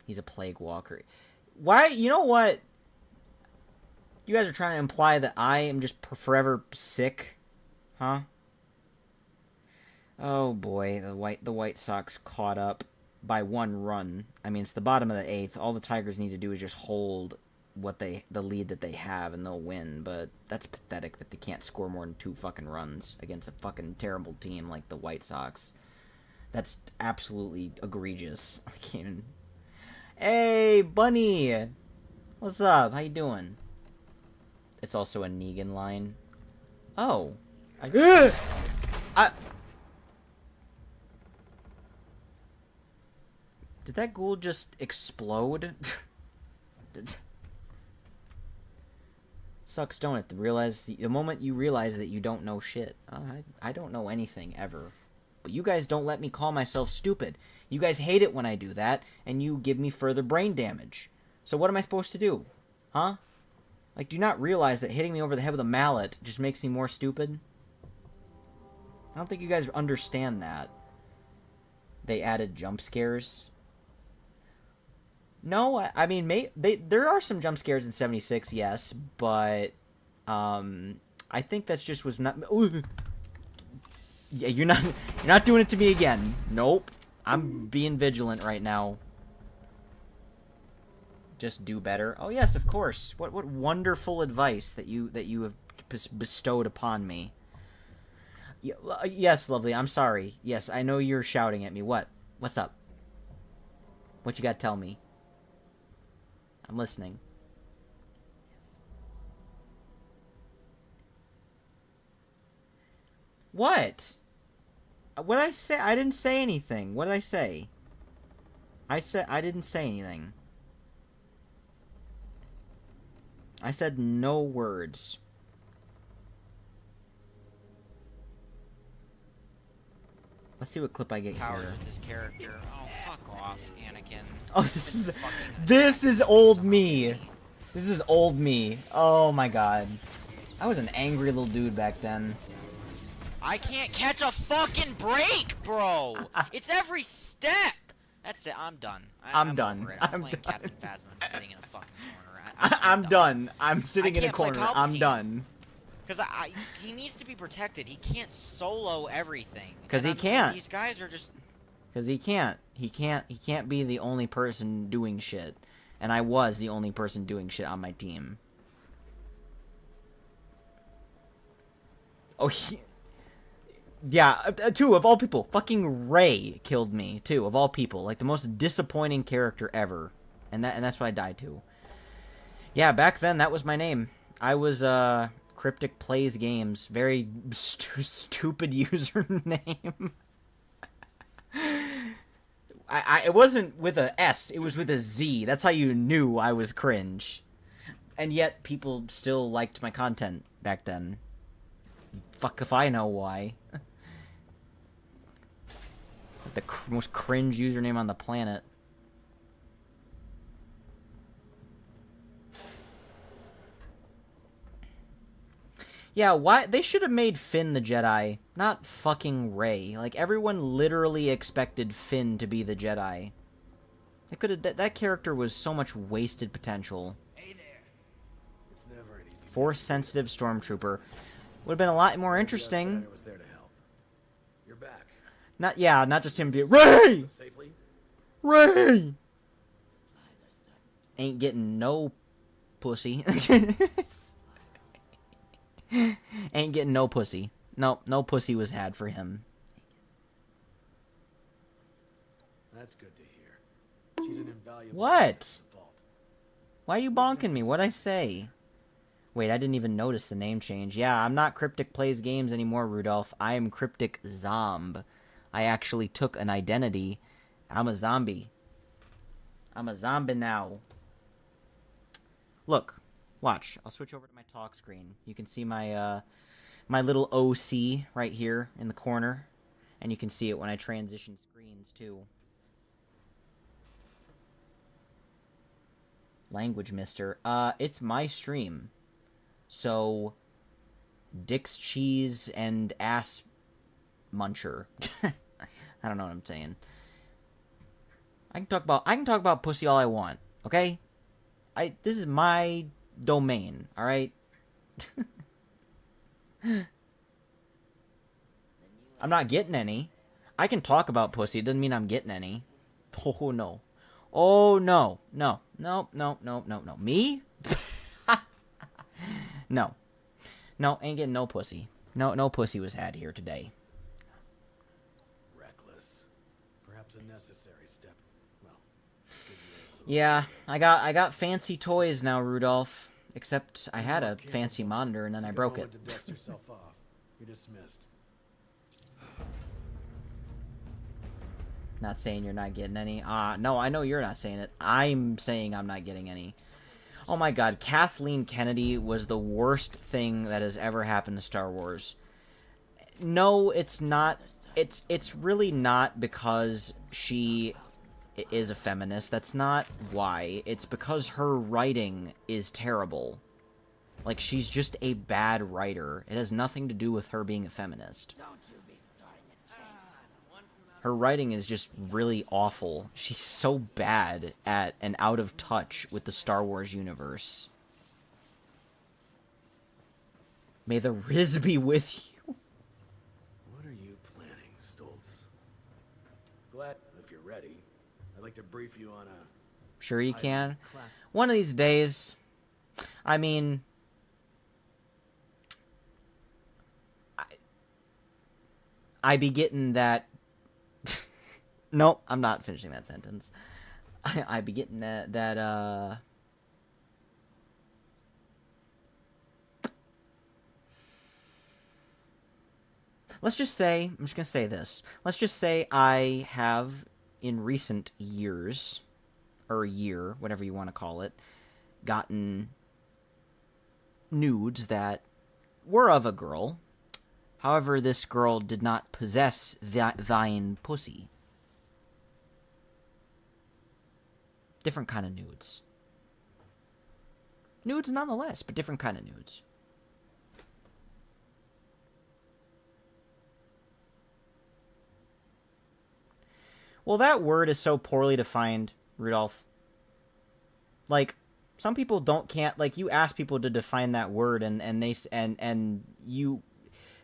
He's a plague walker. Why? You know what? You guys are trying to imply that I am just forever sick? Huh? Oh boy, the White Sox caught up by 1 run. I mean, it's the bottom of the 8th. All the Tigers need to do is just hold the lead that they have and they'll win, but that's pathetic that they can't score more than 2 fucking runs against a fucking terrible team like the White Sox. That's absolutely egregious. I can't even... Hey, Bunny! What's up? How you doing? It's also a Negan line. Oh. Did that ghoul just explode? Sucks, don't it? The moment you realize that you don't know shit. I don't know anything, ever. But you guys don't let me call myself stupid. You guys hate it when I do that, and you give me further brain damage. So what am I supposed to do? Huh? Like, do you not realize that hitting me over the head with a mallet just makes me more stupid? I don't think you guys understand that. They added jump scares. No, I mean, there are some jump scares in 76, yes, but I think that's just was not. Ooh. Yeah, you're not doing it to me again. Nope, I'm being vigilant right now. Just do better. Oh yes, of course. What wonderful advice that you have bestowed upon me. Yes, lovely. I'm sorry. Yes, I know you're shouting at me. What's up? What you got to tell me? I'm listening. Yes. What? What'd I say? I didn't say anything. What did I say? I said I didn't say anything. I said no words. Let's see what clip I get powers here. with this character. Oh, fuck off, Anakin. Oh, this is old me. This is old me. Oh my god. I was an angry little dude back then. I can't catch a fucking break, bro. It's every step. That's it. I'm done. I'm done. Over it. I'm playing done. Captain Phasma sitting in a fucking corner. I'm done. I'm sitting in a can't play corner. I'm Palpatine. done. Because he needs to be protected. He can't solo everything. Because he can't. These guys are just... Because he can't. He can't be the only person doing shit. And I was the only person doing shit on my team. Oh, yeah, too, of all people. Fucking Rey killed me, too, of all people. Like, the most disappointing character ever. And that's what I died to. Yeah, back then, that was my name. I was, Cryptic Plays Games. Very stupid username. It wasn't with a S, it was with a Z. That's how you knew I was cringe. And yet, people still liked my content back then. Fuck if I know why. Like the most cringe username on the planet. Yeah, why they should have made Finn the Jedi, not fucking Rey. Like everyone literally expected Finn to be the Jedi. They could have that character was so much wasted potential. Hey there. It's never an easy Force sensitive stormtrooper would have been a lot more interesting. was there to help. You're back. Not just him being Rey! Safely? Rey! Ain't getting no pussy. Ain't getting no pussy. No pussy was had for him. That's good to hear. She's an invaluable What? asset to the vault. Why are you bonking me? What'd I say? Wait, I didn't even notice the name change. Yeah, I'm not Cryptic Plays Games anymore, Rudolph. I am Cryptic Zomb. I actually took an identity. I'm a zombie. I'm a zombie now. Look. Watch. I'll switch over to my talk screen. You can see my my little OC right here in the corner. And you can see it when I transition screens, too. Language mister. It's my stream. So, Dick's cheese and ass muncher. I don't know what I'm saying. I can talk about pussy all I want, okay? This is my domain, all right? I'm not getting any. I can talk about pussy. It doesn't mean I'm getting any. Oh no. Oh no. No. No. No. No. No. No. Me? No. No, ain't getting no pussy. No pussy was had here today. Reckless. Perhaps a necessary step. Well, Yeah, I got fancy toys now, Rudolph. Except I had a fancy monitor and then I broke it. To dust yourself off. You're dismissed. Not saying you're not getting any. No, I know you're not saying it. I'm saying I'm not getting any. Oh my god, Kathleen Kennedy was the worst thing that has ever happened to Star Wars. No, it's not. It's really not because she is a feminist. That's not why. It's because her writing is terrible. Like, she's just a bad writer. It has nothing to do with her being a feminist. Her writing is just really awful. She's so bad at and out of touch with the Star Wars universe. May the Riz be with you. What are you planning, Stoltz? Glad if you're ready. I'd like to brief you on a... Sure you can. One of these days. I mean... I be getting that... Nope, I'm not finishing that sentence. I be getting that let's just say, I'm just gonna say this. Let's just say I have, in recent years, or a year, whatever you want to call it, gotten nudes that were of a girl. However, this girl did not possess thine pussy. Different kind of nudes. Nudes nonetheless, but different kind of nudes. Well, that word is so poorly defined, Rudolph. Like, some people can't, like, you ask people to define that word and they, and you,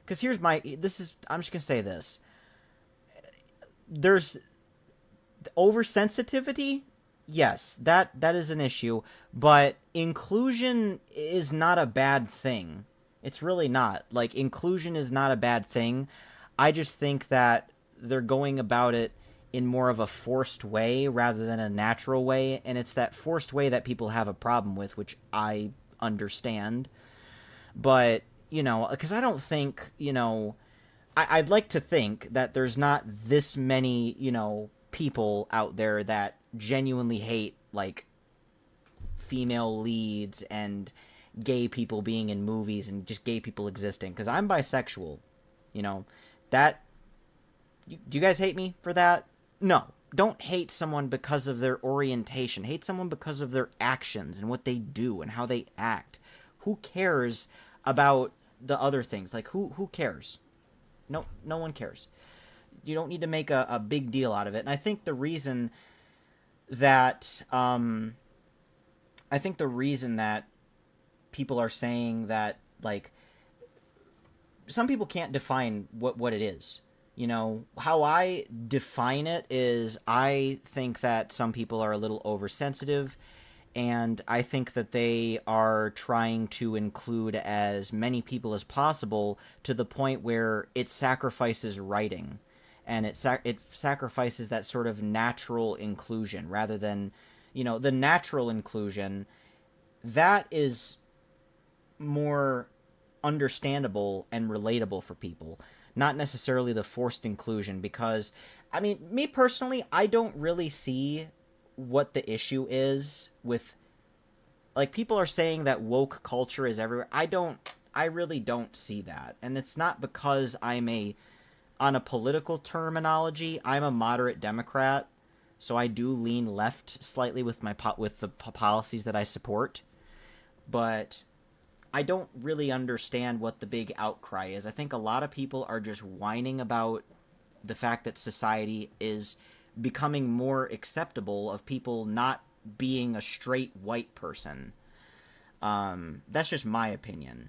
because here's I'm just going to say this. There's oversensitivity. Yes, that is an issue, but inclusion is not a bad thing. It's really not. Like, inclusion is not a bad thing. I just think that they're going about it in more of a forced way rather than a natural way, and it's that forced way that people have a problem with, which I understand. But, you know, because I don't think, you know, I'd like to think that there's not this many, you know, people out there that genuinely hate, like, female leads and gay people being in movies and just gay people existing. Because I'm bisexual, you know. That... Do you guys hate me for that? No. Don't hate someone because of their orientation. Hate someone because of their actions and what they do and how they act. Who cares about the other things? Like, who cares? No one cares. You don't need to make a big deal out of it. And I think the reason that people are saying that, like, some people can't define what it is. You know, how I define it is I think that some people are a little oversensitive, and I think that they are trying to include as many people as possible to the point where it sacrifices writing, and it sacrifices that sort of natural inclusion rather than, you know, the natural inclusion that is more understandable and relatable for people, not necessarily the forced inclusion. Because, I mean, me personally, I don't really see what the issue is with, like, people are saying that woke culture is everywhere. I really don't see that. And it's not because on a political terminology, I'm a moderate Democrat, so I do lean left slightly with the policies that I support. But I don't really understand what the big outcry is. I think a lot of people are just whining about the fact that society is becoming more acceptable of people not being a straight white person. That's just my opinion.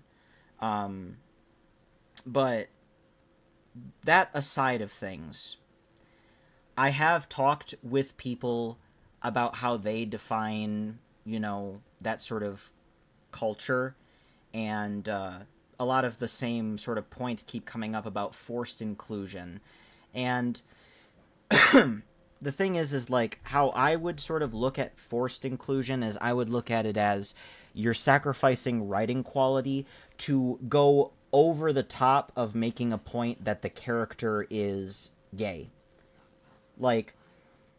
But that aside of things, I have talked with people about how they define, you know, that sort of culture, and a lot of the same sort of points keep coming up about forced inclusion. And the thing is like, how I would sort of look at forced inclusion is I would look at it as you're sacrificing writing quality to go over the top of making a point that the character is gay. Like,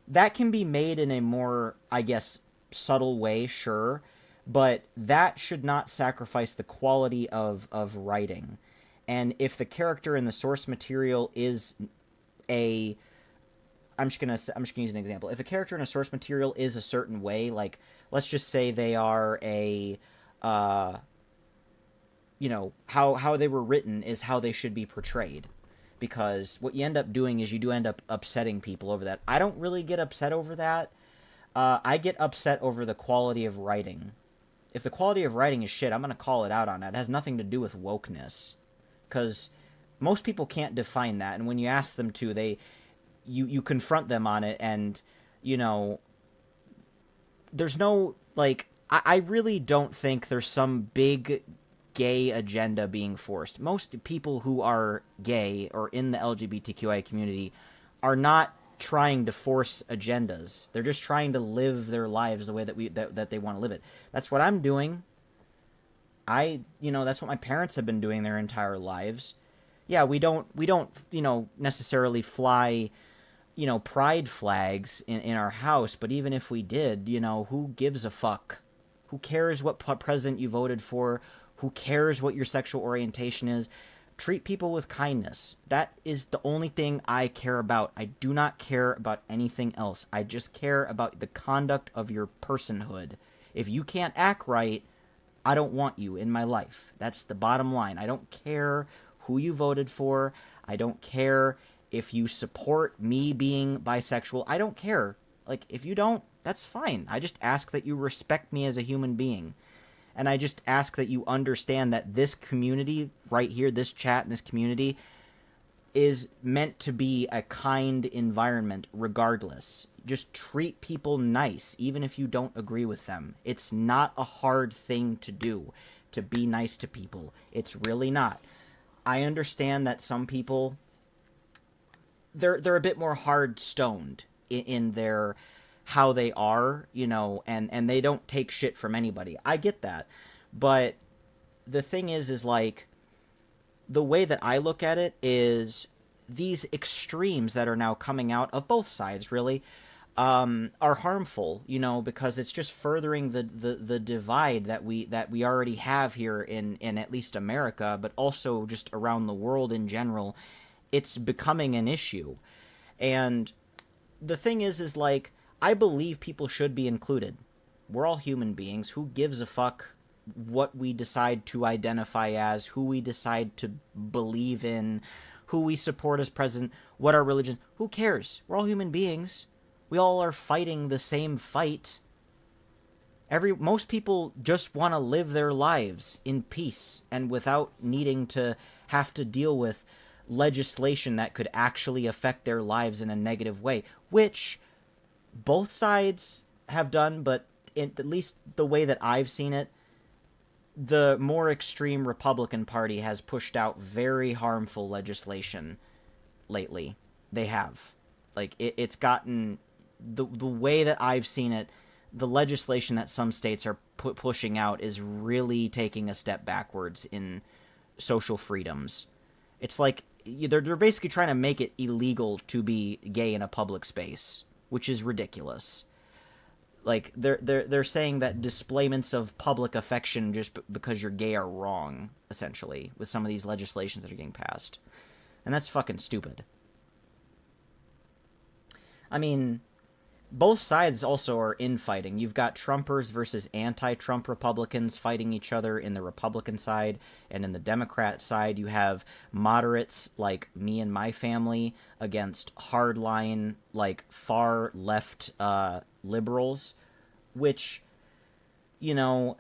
that can be made in a more, I guess, subtle way, sure, but that should not sacrifice the quality of writing. And if the character in the source material is I'm just gonna use an example. If a character in a source material is a certain way, like, let's just say they are you know, how they were written is how they should be portrayed. Because what you end up doing is you do end up upsetting people over that. I don't really get upset over that. I get upset over the quality of writing. If the quality of writing is shit, I'm going to call it out on that. It has nothing to do with wokeness. Because most people can't define that. And when you ask them to, you confront them on it. And, you know, there's no, like, I really don't think there's some big gay agenda being forced. Most people who are gay or in the LGBTQI community are not trying to force agendas. They're just trying to live their lives the way that they want to live it. That's what I'm doing. You know, that's what my parents have been doing their entire lives. Yeah, we don't, you know, necessarily fly, you know, pride flags in our house, but even if we did, you know, who gives a fuck? Who cares what president you voted for? Who cares what your sexual orientation is? Treat people with kindness. That is the only thing I care about. I do not care about anything else. I just care about the conduct of your personhood. If you can't act right, I don't want you in my life. That's the bottom line. I don't care who you voted for. I don't care If you support me being bisexual, I don't care. Like, if you don't, that's fine. I just ask that you respect me as a human being. And I just ask that you understand that this community right here, this chat and this community, is meant to be a kind environment regardless. Just treat people nice, even if you don't agree with them. It's not a hard thing to do, to be nice to people. It's really not. I understand that some people, they're a bit more hard-stoned in their how they are, you know, and they don't take shit from anybody. I get that. But the thing is like, the way that I look at it is these extremes that are now coming out of both sides, really, are harmful, you know, because it's just furthering the divide that we already have here in at least America, but also just around the world in general. It's becoming an issue. And the thing is like, I believe people should be included. We're all human beings. Who gives a fuck what we decide to identify as, who we decide to believe in, who we support as president, what our religion? Who cares? We're all human beings. We all are fighting the same fight. Most people just want to live their lives in peace and without needing to have to deal with legislation that could actually affect their lives in a negative way, which both sides have done, but at least the way that I've seen it, the more extreme Republican Party has pushed out very harmful legislation lately. They have. Like, it's gotten, the way that I've seen it, the legislation that some states are pushing out is really taking a step backwards in social freedoms. It's like, they're basically trying to make it illegal to be gay in a public space, which is ridiculous. Like, they're saying that displayments of public affection just because you're gay are wrong, essentially, with some of these legislations that are getting passed. And that's fucking stupid. I mean, both sides also are infighting. You've got Trumpers versus anti-Trump Republicans fighting each other in the Republican side, and in the Democrat side you have moderates like me and my family against hardline, like, far left liberals, which, you know,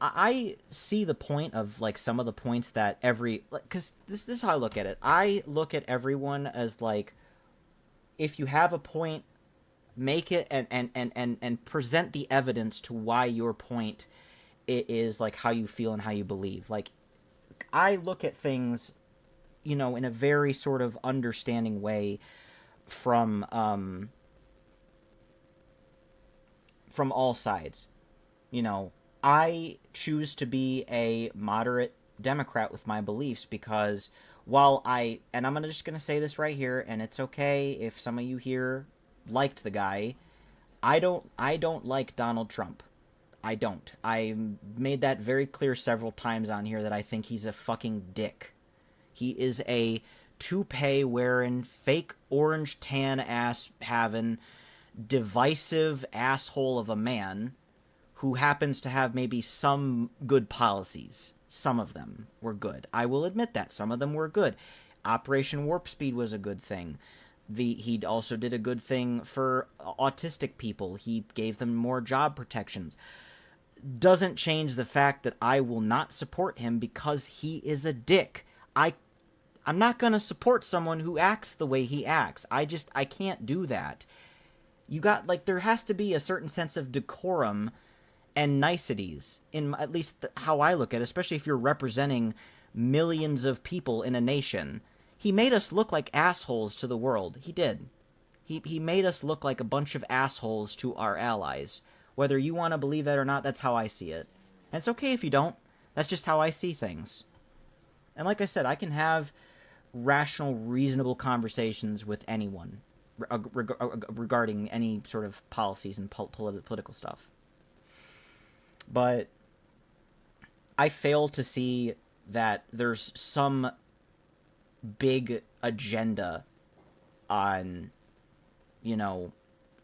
I see the point of, like, some of the points that because this is how I look at it. I look at everyone as, like, if you have a point, make it and present the evidence to why your point is, like, how you feel and how you believe. Like, I look at things, you know, in a very sort of understanding way from all sides. You know, I choose to be a moderate Democrat with my beliefs because while and I'm just going to say this right here, and it's okay if some of you here liked the guy, I don't like Donald Trump. I don't. I made that very clear several times on here that I think he's a fucking dick. He is a toupee wearing, fake orange tan ass having, divisive asshole of a man who happens to have maybe some good policies. Some of them were good. I will admit that. Some of them were good. Operation Warp Speed was a good thing. He also did a good thing for autistic people. He gave them more job protections. Doesn't change the fact that I will not support him because he is a dick. I'm not going to support someone who acts the way he acts. I can't do that. You got, like, there has to be a certain sense of decorum and niceties in at least how I look at it, especially if you're representing millions of people in a nation. He made us look like assholes to the world. He did. He made us look like a bunch of assholes to our allies. Whether you want to believe that or not, that's how I see it. And it's okay if you don't. That's just how I see things. And like I said, I can have rational, reasonable conversations with anyone regarding any sort of policies and political stuff. But I fail to see that there's some big agenda on, you know,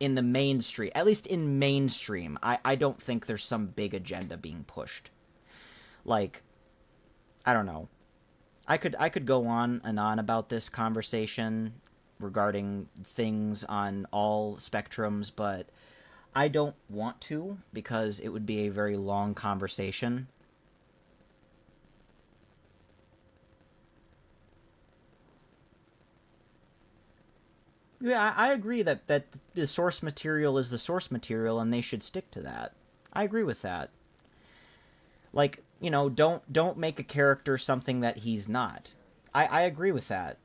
in the mainstream. At least in mainstream, I don't think there's some big agenda being pushed. Like, I don't know. I could go on and on about this conversation, regarding things on all spectrums, but I don't want to because it would be a very long conversation. Yeah, I agree that the source material is the source material and they should stick to that. I agree with that. Like, you know, don't make a character something that he's not. I agree with that.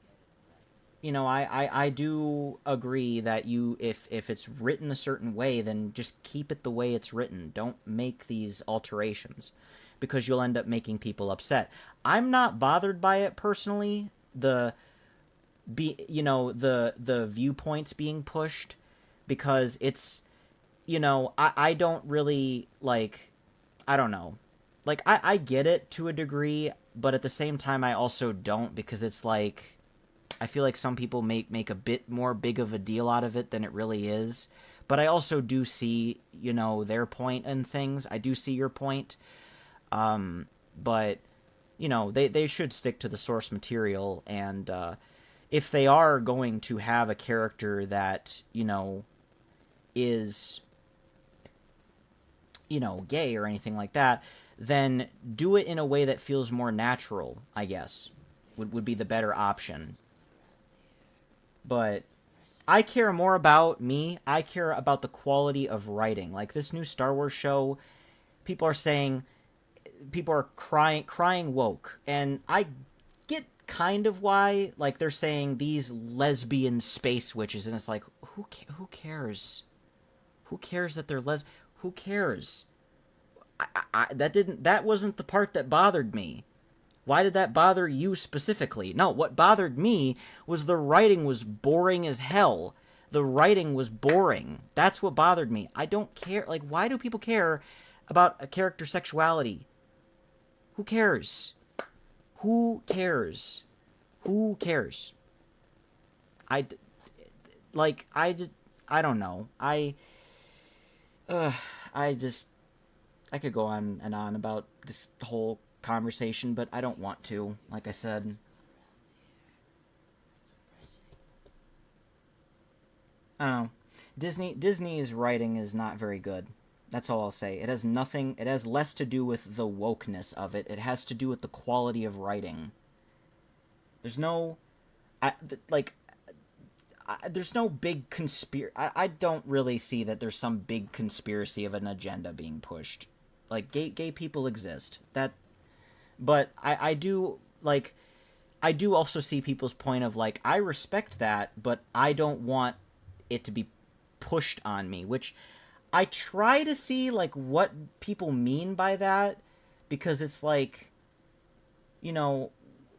You know, I do agree that if it's written a certain way, then just keep it the way it's written. Don't make these alterations because you'll end up making people upset. I'm not bothered by it personally. The viewpoints being pushed, because it's, you know, I don't really, like, I don't know. Like, I get it to a degree, but at the same time I also don't, because it's like, I feel like some people make a bit more big of a deal out of it than it really is. But I also do see, you know, their point and things. I do see your point. But, you know, they should stick to the source material, and if they are going to have a character that, you know, is, you know, gay or anything like that, then do it in a way that feels more natural, I guess, would be the better option. But I care more about me. I care about the quality of writing. Like, this new Star Wars show, people are saying, people are crying woke. And I get kind of why. Like, they're saying these lesbian space witches, and it's like, who cares? Who cares that they're who cares? That wasn't the part that bothered me. Why did that bother you specifically? No, what bothered me was the writing was boring as hell. The writing was boring. That's what bothered me. I don't care. Like, why do people care about a character's sexuality? Who cares? Who cares? Who cares? I don't know. I could go on and on about this whole conversation, but I don't want to, like I said. I don't know. Disney's writing is not very good. That's all I'll say. It has less to do with the wokeness of it. It has to do with the quality of writing. There's no there's no big conspiracy. I don't really see that there's some big conspiracy of an agenda being pushed. Like, gay people exist. But I do also see people's point of, like, I respect that, but I don't want it to be pushed on me, which I try to see, like, what people mean by that, because it's like, you know,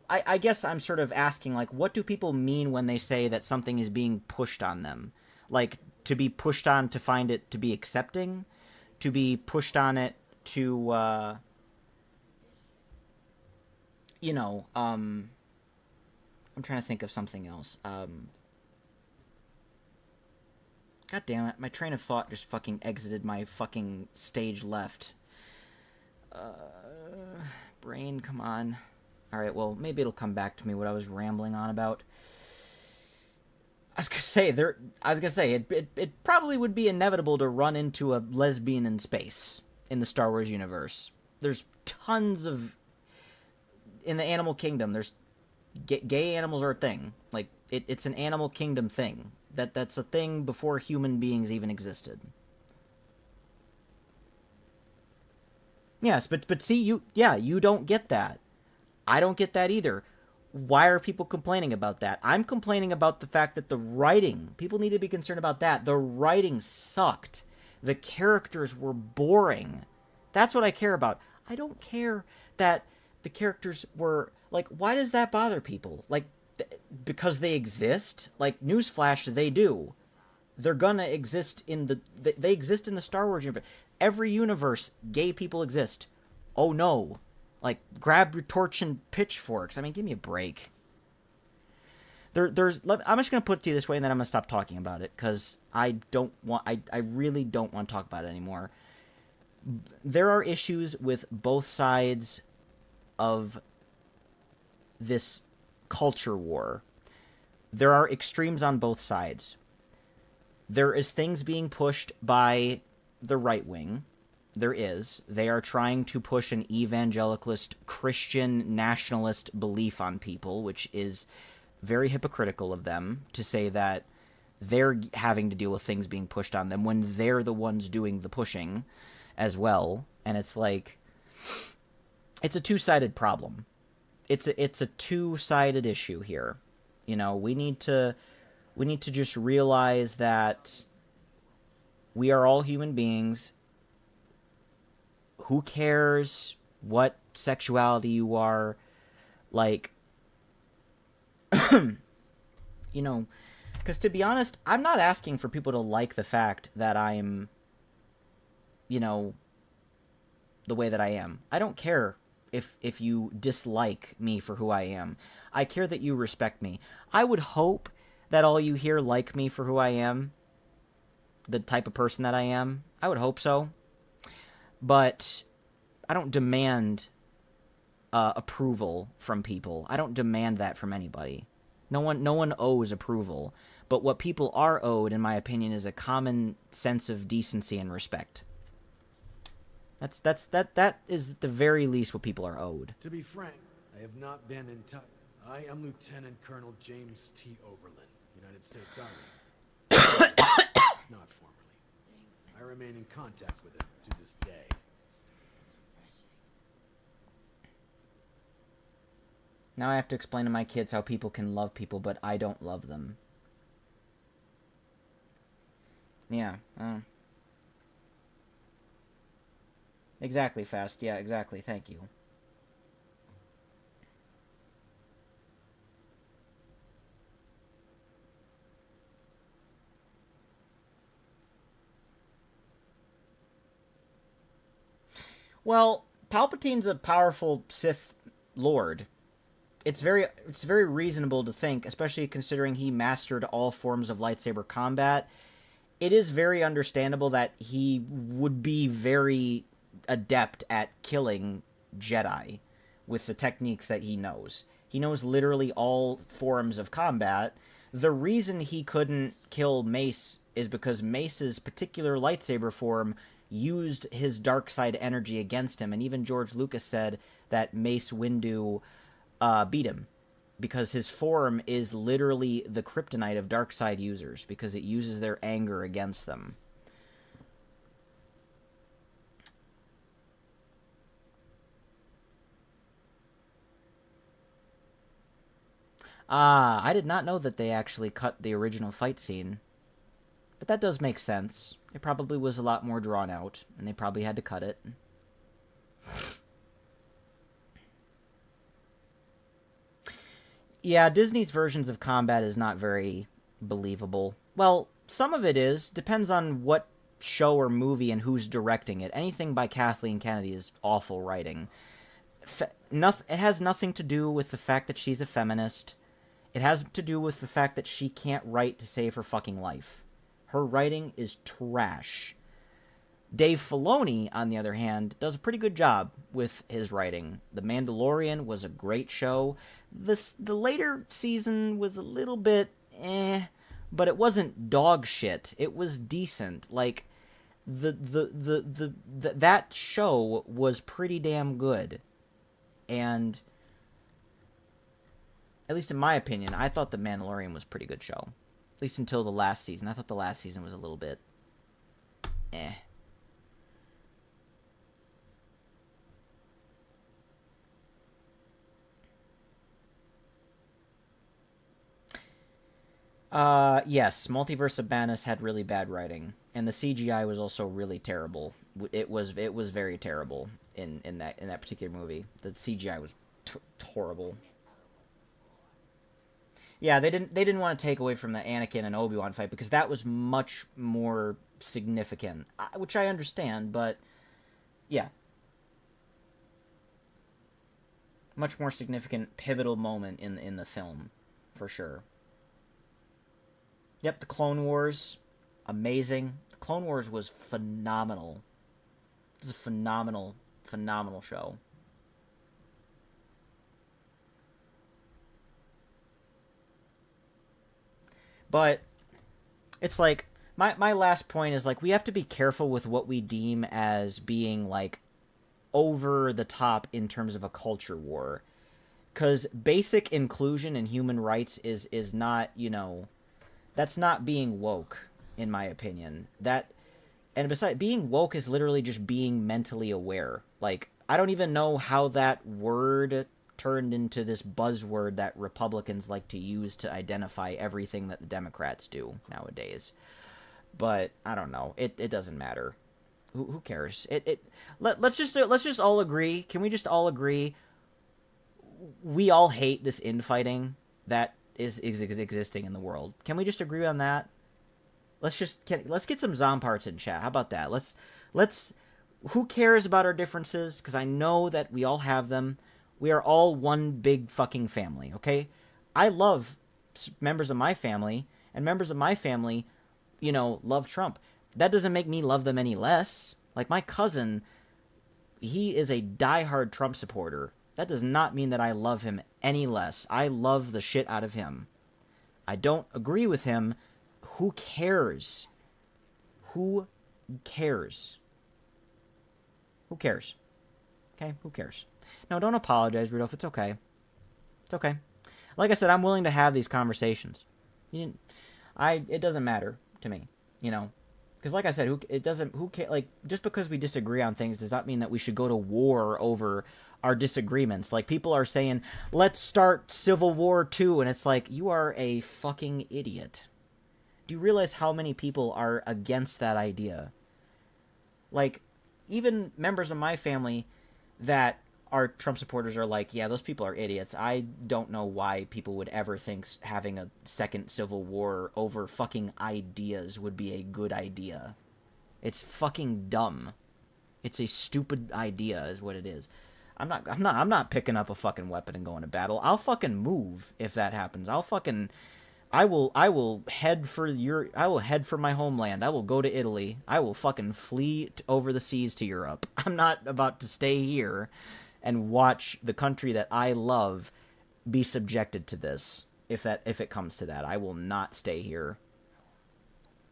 I guess I'm sort of asking, like, what do people mean when they say that something is being pushed on them? Like, to be pushed on to find it to be accepting? To be pushed on it to, you know, I'm trying to think of something else. God damn it, my train of thought just fucking exited my fucking stage left. Brain, come on. Alright, well, maybe it'll come back to me what I was rambling on about. I was gonna say, it probably would be inevitable to run into a lesbian in space in the Star Wars universe. There's tons of... In the animal kingdom, there's... Gay animals are a thing. Like, it's an animal kingdom thing. That's a thing before human beings even existed. Yes, but see, you don't get that. I don't get that either. Why are people complaining about that? I'm complaining about the fact that the writing, people need to be concerned about that. The writing sucked. The characters were boring. That's what I care about. I don't care that the characters were, like, why does that bother people? Like, because they exist? Like, newsflash, they do. They're gonna exist they exist in the Star Wars universe. Every universe, gay people exist. Oh no. Like, grab your torch and pitchforks. I mean, give me a break. I'm just going to put it to you this way, and then I'm going to stop talking about it, because I really don't want to talk about it anymore. There are issues with both sides of this culture war. there are extremes on both sides. There is things being pushed by the right wing. There is. They are trying to push an evangelicalist, Christian, nationalist belief on people, which is very hypocritical of them to say that they're having to deal with things being pushed on them when they're the ones doing the pushing as well. And it's like, it's a two-sided problem. It's a two-sided issue here. You know, we need to just realize that we are all human beings. Who cares what sexuality you are? Like, you know, because to be honest, I'm not asking for people to like the fact that I'm, you know, the way that I am. I don't care if you dislike me for who I am. I care that you respect me. I would hope that all you here like me for who I am, the type of person that I am. I would hope so. But I don't demand approval from people. I don't demand that from anybody. No one owes approval. But what people are owed, in my opinion, is a common sense of decency and respect. That is at the very least what people are owed. To be frank, I have not been in touch. I am Lieutenant Colonel James T. Oberlin, United States Army. Not formally. I remain in contact with him to this day. Now I have to explain to my kids how people can love people, but I don't love them. Yeah. Exactly, Fast. Yeah, exactly. Thank you. Well, Palpatine's a powerful Sith Lord. It's very reasonable to think, especially considering he mastered all forms of lightsaber combat. It is very understandable that he would be very adept at killing Jedi with the techniques that he knows. He knows literally all forms of combat. The reason he couldn't kill Mace is because Mace's particular lightsaber form used his dark side energy against him, and even George Lucas said that Mace Windu beat him because his form is literally the kryptonite of dark side users because it uses their anger against them. I did not know that they actually cut the original fight scene. But that does make sense. It probably was a lot more drawn out, and they probably had to cut it. Yeah, Disney's versions of combat is not very believable. Well, some of it is. Depends on what show or movie and who's directing it. Anything by Kathleen Kennedy is awful writing. It has nothing to do with the fact that she's a feminist. It has to do with the fact that she can't write to save her fucking life. Her writing is trash. Dave Filoni, on the other hand, does a pretty good job with his writing. The Mandalorian was a great show. The later season was a little bit but it wasn't dog shit. It was decent. Like that show was pretty damn good. And at least in my opinion, I thought The Mandalorian was a pretty good show. At least until the last season. I thought the last season was a little bit Yes, Multiverse of Madness had really bad writing, and the CGI was also really terrible. It was very terrible in that particular movie. The CGI was horrible. Yeah, they didn't want to take away from the Anakin and Obi-Wan fight because that was much more significant, which I understand, but yeah. Much more significant, pivotal moment in the film, for sure. Yep, the Clone Wars, amazing. The Clone Wars was phenomenal. This is a phenomenal show. But it's like my last point is like we have to be careful with what we deem as being like over the top in terms of a culture war. Because basic inclusion and human rights is not, you know, that's not being woke, in my opinion. And besides, being woke is literally just being mentally aware. Like, I don't even know how that word turned into this buzzword that Republicans like to use to identify everything that the Democrats do nowadays. But I don't know. It doesn't matter. Who cares? Let's just all agree. Can we just all agree? We all hate this infighting that is existing in the world. Can we just agree on that? Let's get some Zomparts in chat. How about that? Let's. Who cares about our differences? Because I know that we all have them. We are all one big fucking family. Okay, I love members of my family, and members of my family, you know, love Trump. That doesn't make me love them any less. Like my cousin, he is a diehard Trump supporter. That does not mean that I love him any less. I love the shit out of him. I don't agree with him. Who cares? Who cares? Who cares? Okay, who cares? No, don't apologize, Rudolph. It's okay. It's okay. Like I said, I'm willing to have these conversations. It doesn't matter to me, you know. Because like I said, who cares? Like, just because we disagree on things does not mean that we should go to war over our disagreements. Like, people are saying, let's start Civil War II, and it's like, you are a fucking idiot. Do you realize how many people are against that idea? Like, even members of my family that are Trump supporters are like, yeah, those people are idiots. I don't know why people would ever think having a second civil war over fucking ideas would be a good idea. It's fucking dumb. It's a stupid idea is what it is. I'm not picking up a fucking weapon and going to battle. I'll fucking move if that happens. I will head for my homeland. I will go to Italy. I will fucking flee over the seas to Europe. I'm not about to stay here and watch the country that I love be subjected to this. If it comes to that, I will not stay here.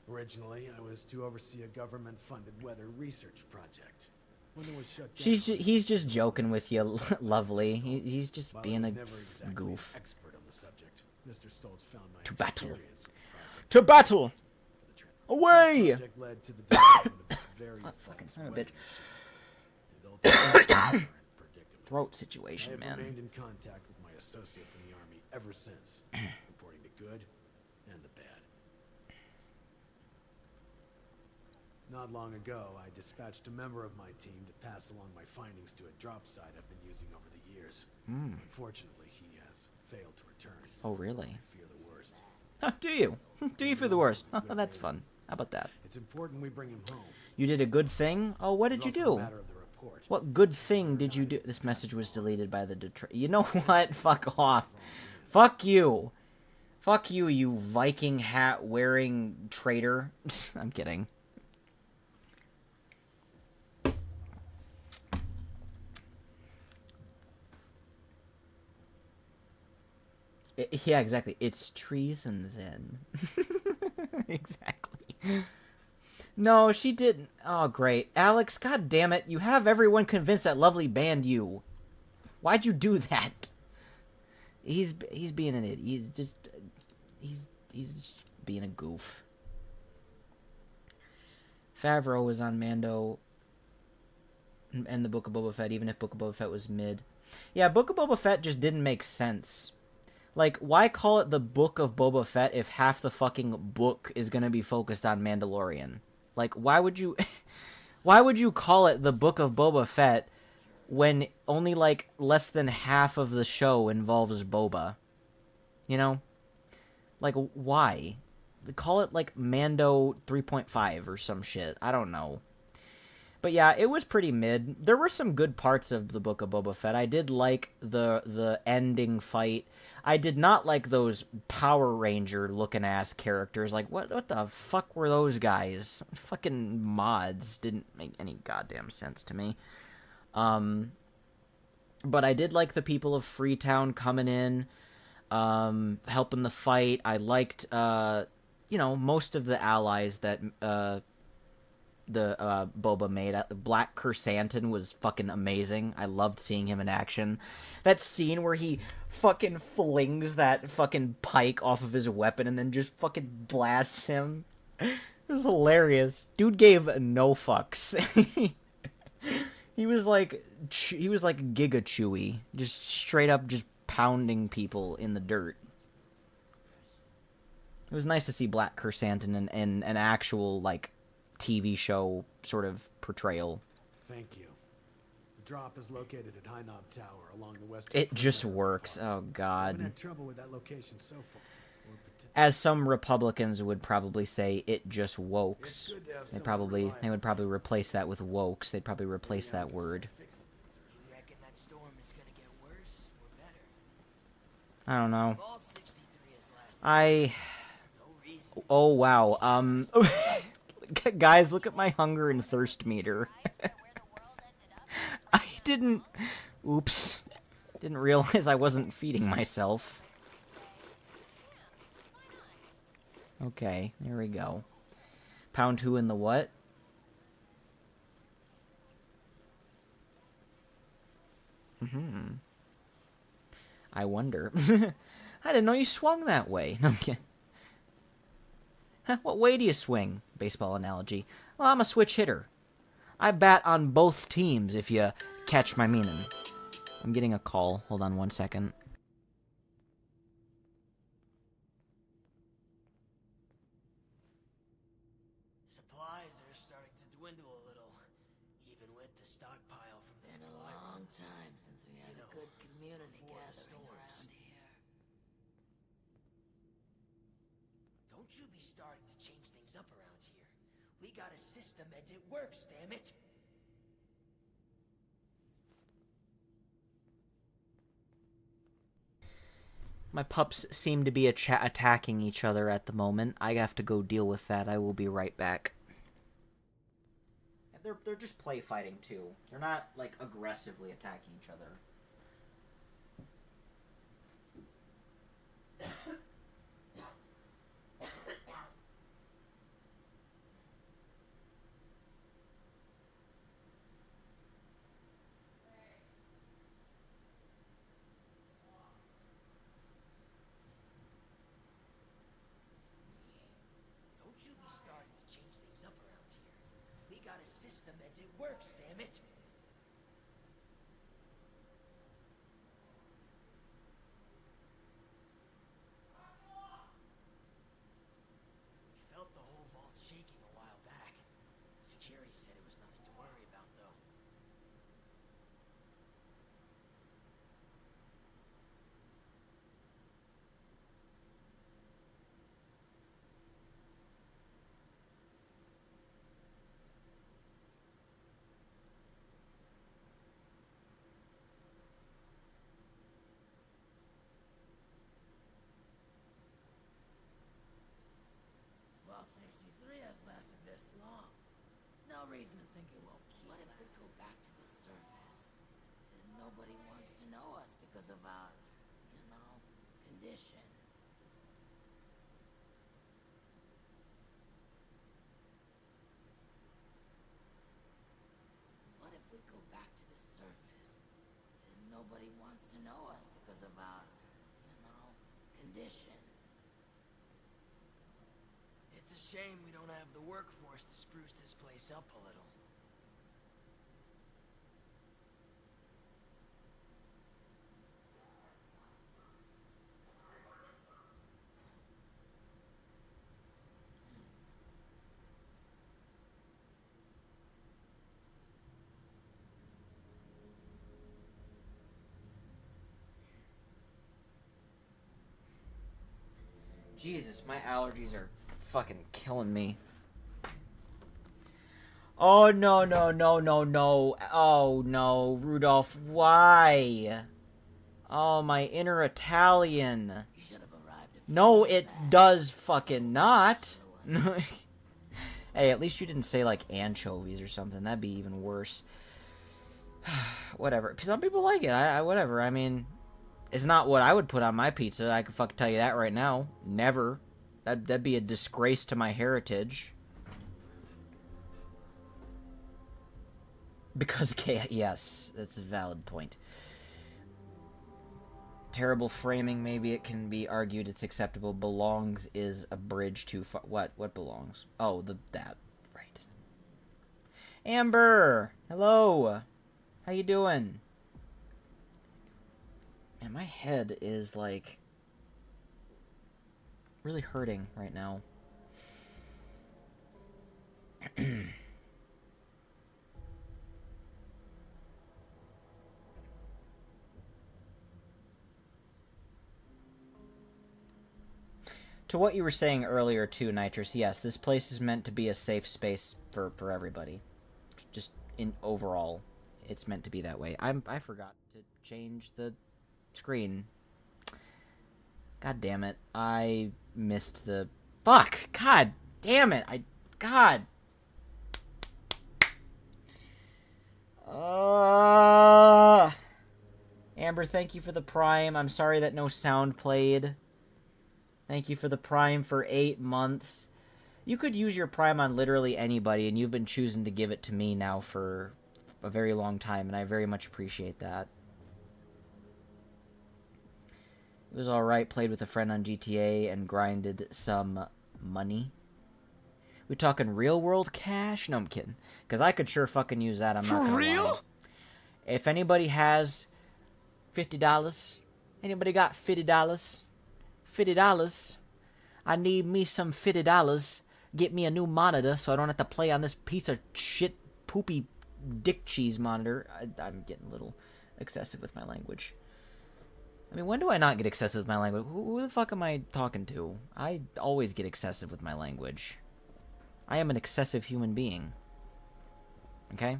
Originally, I was to oversee a government-funded weather research project. When it was shut down, He's just joking with you, lovely. He's just while I being was a never exactly goof. an expert on the subject, Mr. Stoltz found my To battle. experience with the project To battle! the trip. Away! The project led to the development of this very Fucking advanced son of a weather bitch. machine. And ultimately, predicament. Throat I situation, have man. remained in contact with my associates in the Army ever since, reporting the good and the bad. Not long ago, I dispatched a member of my team to pass along my findings to a drop site I've been using over the years. Unfortunately, he has failed to return. Oh, really? I fear the worst. Do you? Do you for the worst? That's fun. How about that? It's important we bring him home. You did a good thing? Oh, what did you It's also a do? matter of the report. What good thing did you do? This message was deleted by the Detroit. You know what? Fuck off. Fuck you. Fuck you, you Viking hat wearing traitor. I'm kidding. Yeah, exactly. It's treason then. Exactly. No, she didn't. Oh, great. Alex, god damn it. You have everyone convinced that Lovely banned you. Why'd you do that? He's being an idiot. He's just being a goof. Favreau was on Mando and the Book of Boba Fett, even if Book of Boba Fett was mid. Yeah, Book of Boba Fett just didn't make sense. Like, why call it the Book of Boba Fett if half the fucking book is gonna be focused on Mandalorian? Like, why would you call it the Book of Boba Fett when only, like, less than half of the show involves Boba? You know? Like, why? Call it, like, Mando 3.5 or some shit. I don't know. But yeah, it was pretty mid. There were some good parts of the Book of Boba Fett. I did like the ending fight. I did not like those Power Ranger looking ass characters. Like, what the fuck were those guys? Fucking mods didn't make any goddamn sense to me. But I did like the people of Freetown coming in. helping the fight. I liked, you know, most of the allies that Boba made. Black Chrysanthemum was fucking amazing. I loved seeing him in action. That scene where he fucking flings that fucking pike off of his weapon and then just fucking blasts him. It was hilarious. Dude gave no fucks. He was like Giga Chewy, just straight up just pounding people in the dirt. It was nice to see Black Chrysanthemum in an actual like TV show sort of portrayal. Thank you. The drop is located at High Knob Tower along the western. It just perimeter. works. Oh I haven't God. had trouble with that location so far. As some Republicans would probably say, it just wokes. It's good to have They someone would probably replace that with wokes. They'd probably replace that word. You reckon that storm is gonna get worse or better? I don't know. Vault 63 has lasted no reason. Oh wow. Guys, look at my hunger and thirst meter. I didn't. Oops. Didn't realize I wasn't feeding myself. Okay, there we go. Pound 2 in the what? I wonder. I didn't know you swung that way. Okay. Huh, what way do you swing? Baseball analogy. Well, I'm a switch hitter. I bat on both teams, if you catch my meaning. I'm getting a call. Hold on one second. Supplies are starting to dwindle a little, even with the stockpile from the Been a supply long runs. time since we had You a know, good community before the gathering storms. around here. Don't you be starting to change things up around here. We got a system and it works, damn it! My pups seem to be attacking each other at the moment. I have to go deal with that. I will be right back. They're just play fighting too. They're not like aggressively attacking each other. Don't you be starting to change things up around here. We got a system and it works, damn it! We felt the whole vault shaking a while back. Security said it was nothing to worry about, though. Vault 63 has lasted this long. No reason to think it won't keep. What if we go back to the surface? And nobody wants to know us because of our, you know, condition. What if we go back to the surface? And nobody wants to know us because of our, you know, condition. It's a shame we don't have the workforce to spruce this place up a little. Jesus, my allergies are fucking killing me. Oh, no, no, no, no, no. Oh, no, Rudolph, why? Oh, my inner Italian. You should have arrived a few No, days it back. does fucking not. Hey, at least you didn't say, like, anchovies or something. That'd be even worse. Whatever. Some people like it. Whatever. I mean, It's not what I would put on my pizza. I can fucking tell you that right now. Never. That'd be a disgrace to my heritage. Because yes, that's a valid point. Terrible framing, maybe it can be argued it's acceptable. Belongs is a bridge too far. What belongs? Oh, that. Right. Amber! Hello! How you doing? Man, my head is, like, really hurting right now. To what you were saying earlier, too, Nitrous, yes, this place is meant to be a safe space for everybody. Just in overall, it's meant to be that way. I forgot to change the screen. God damn it. I missed the... Fuck! God damn it! God! Amber, thank you for the Prime. I'm sorry that no sound played. Thank you for the Prime for 8 months. You could use your Prime on literally anybody, and you've been choosing to give it to me now for a very long time, and I very much appreciate that. It was alright, played with a friend on GTA, and grinded some money. We talking real world cash? No, I'm kidding. Because I could sure fucking use that, I'm not gonna lie. For real? If anybody has $50, anybody got $50? $50. I need me some $50. Get me a new monitor so I don't have to play on this piece of shit poopy dick cheese monitor. I'm getting a little excessive with my language. I mean, when do I not get excessive with my language? Who the fuck am I talking to? I always get excessive with my language. I am an excessive human being. Okay?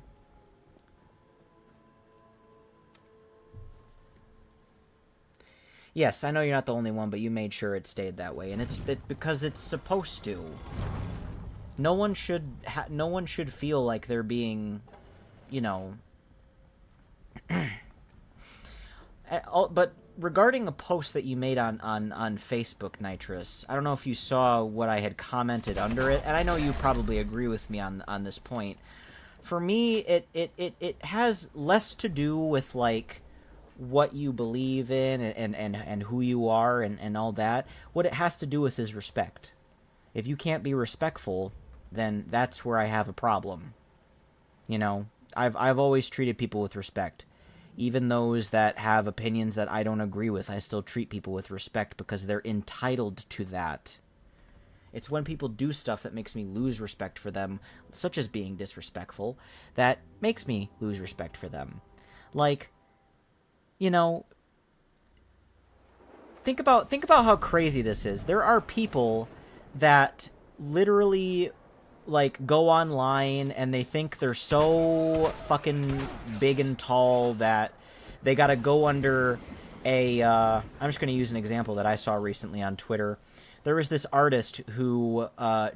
Yes, I know you're not the only one, but you made sure it stayed that way, and it's because it's supposed to. No one should feel like they're being, you know. But regarding a post that you made on Facebook, Nitrous, I don't know if you saw what I had commented under it, and I know you probably agree with me on this point. For me, it has less to do with like what you believe in and who you are and all that. What it has to do with is respect. If you can't be respectful, then that's where I have a problem. You know, I've always treated people with respect. Even those that have opinions that I don't agree with, I still treat people with respect because they're entitled to that. It's when people do stuff that makes me lose respect for them, such as being disrespectful, that makes me lose respect for them. Like, you know, think about how crazy this is. There are people that literally like go online and they think they're so fucking big and tall that they gotta go under a I'm just gonna use an example that I saw recently on Twitter. There was this artist who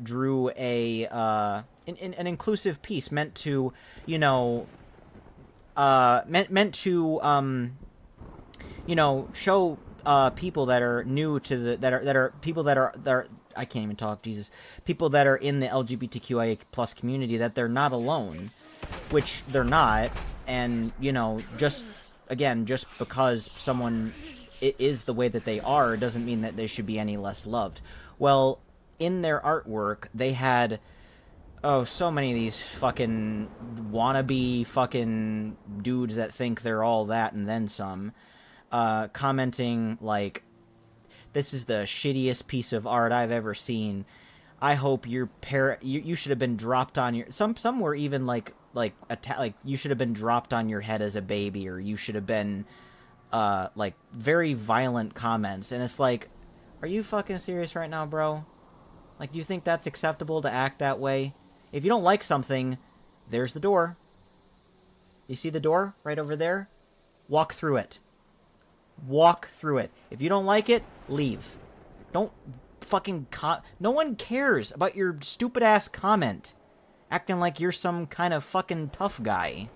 drew an inclusive piece meant to, you know, meant to you know, show people that are new to the that are people that are I can't even talk, Jesus. People that are in the LGBTQIA plus community, that they're not alone, which they're not. And, you know, just because someone is the way that they are doesn't mean that they should be any less loved. Well, in their artwork, they had, so many of these fucking wannabe fucking dudes that think they're all that and then some, commenting like, "This is the shittiest piece of art I've ever seen. I hope your you should have been dropped on your..." Some were even like you should have been dropped on your head as a baby, or you should have been like very violent comments. And it's like, are you fucking serious right now, bro? Like, do you think that's acceptable to act that way? If you don't like something, there's the door. You see the door right over there? Walk through it. Walk through it. If you don't like it, leave. Don't fucking no one cares about your stupid ass comment. Acting like you're some kind of fucking tough guy.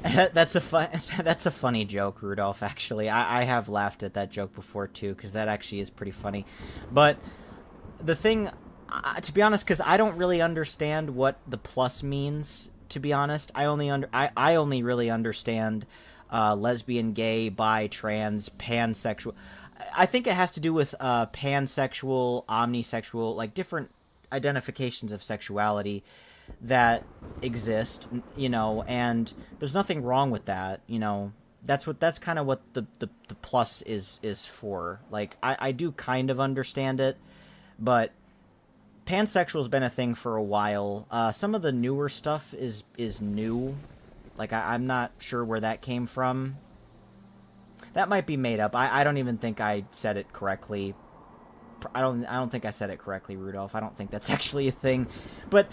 That's a funny joke, Rudolph. Actually, I have laughed at that joke before too, because that actually is pretty funny. But the thing, to be honest, because I don't really understand what the plus means. To be honest, I only really understand lesbian, gay, bi, trans, pansexual. I think it has to do with pansexual, omnisexual, like different identifications of sexuality that exist, you know, and there's nothing wrong with that, you know. That's kind of what the plus is for. Like, I do kind of understand it, but pansexual's been a thing for a while. Some of the newer stuff is new. Like, I'm not sure where that came from. That might be made up. I don't even think I said it correctly. I don't think I said it correctly, Rudolph. I don't think that's actually a thing. But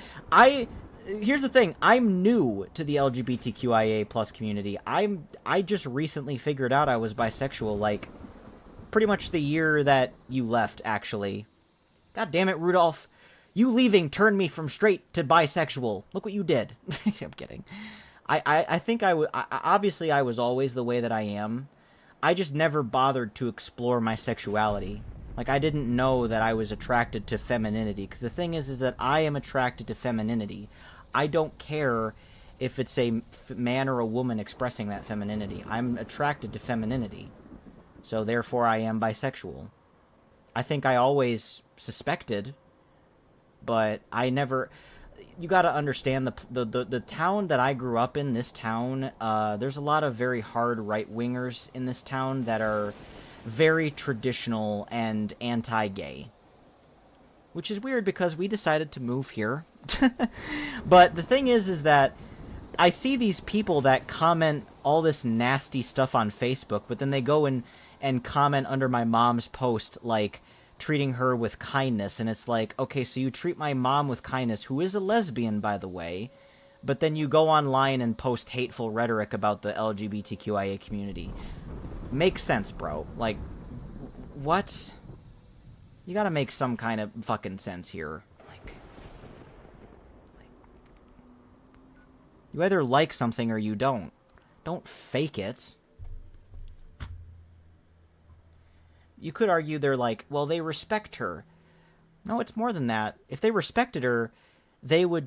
here's the thing. I'm new to the LGBTQIA plus community. I just recently figured out I was bisexual, like, pretty much the year that you left, actually. God damn it, Rudolph. You leaving turned me from straight to bisexual. Look what you did. I'm kidding. I think obviously I was always the way that I am. I just never bothered to explore my sexuality. Like, I didn't know that I was attracted to femininity. Because the thing is that I am attracted to femininity. I don't care if it's a man or a woman expressing that femininity. I'm attracted to femininity. So, therefore, I am bisexual. I think I always suspected, but I never... You gotta understand, the town that I grew up in, this town, there's a lot of very hard right-wingers in this town that are very traditional and anti-gay. Which is weird because we decided to move here. But the thing is that I see these people that comment all this nasty stuff on Facebook, but then they go and comment under my mom's post, like, treating her with kindness, and it's like, okay, so you treat my mom with kindness, who is a lesbian, by the way, but then you go online and post hateful rhetoric about the LGBTQIA community. Makes sense, bro. Like, what? You gotta make some kind of fucking sense here. Like, you either like something or you don't. Don't fake it. You could argue they're like, well, they respect her. No, it's more than that. If they respected her, they would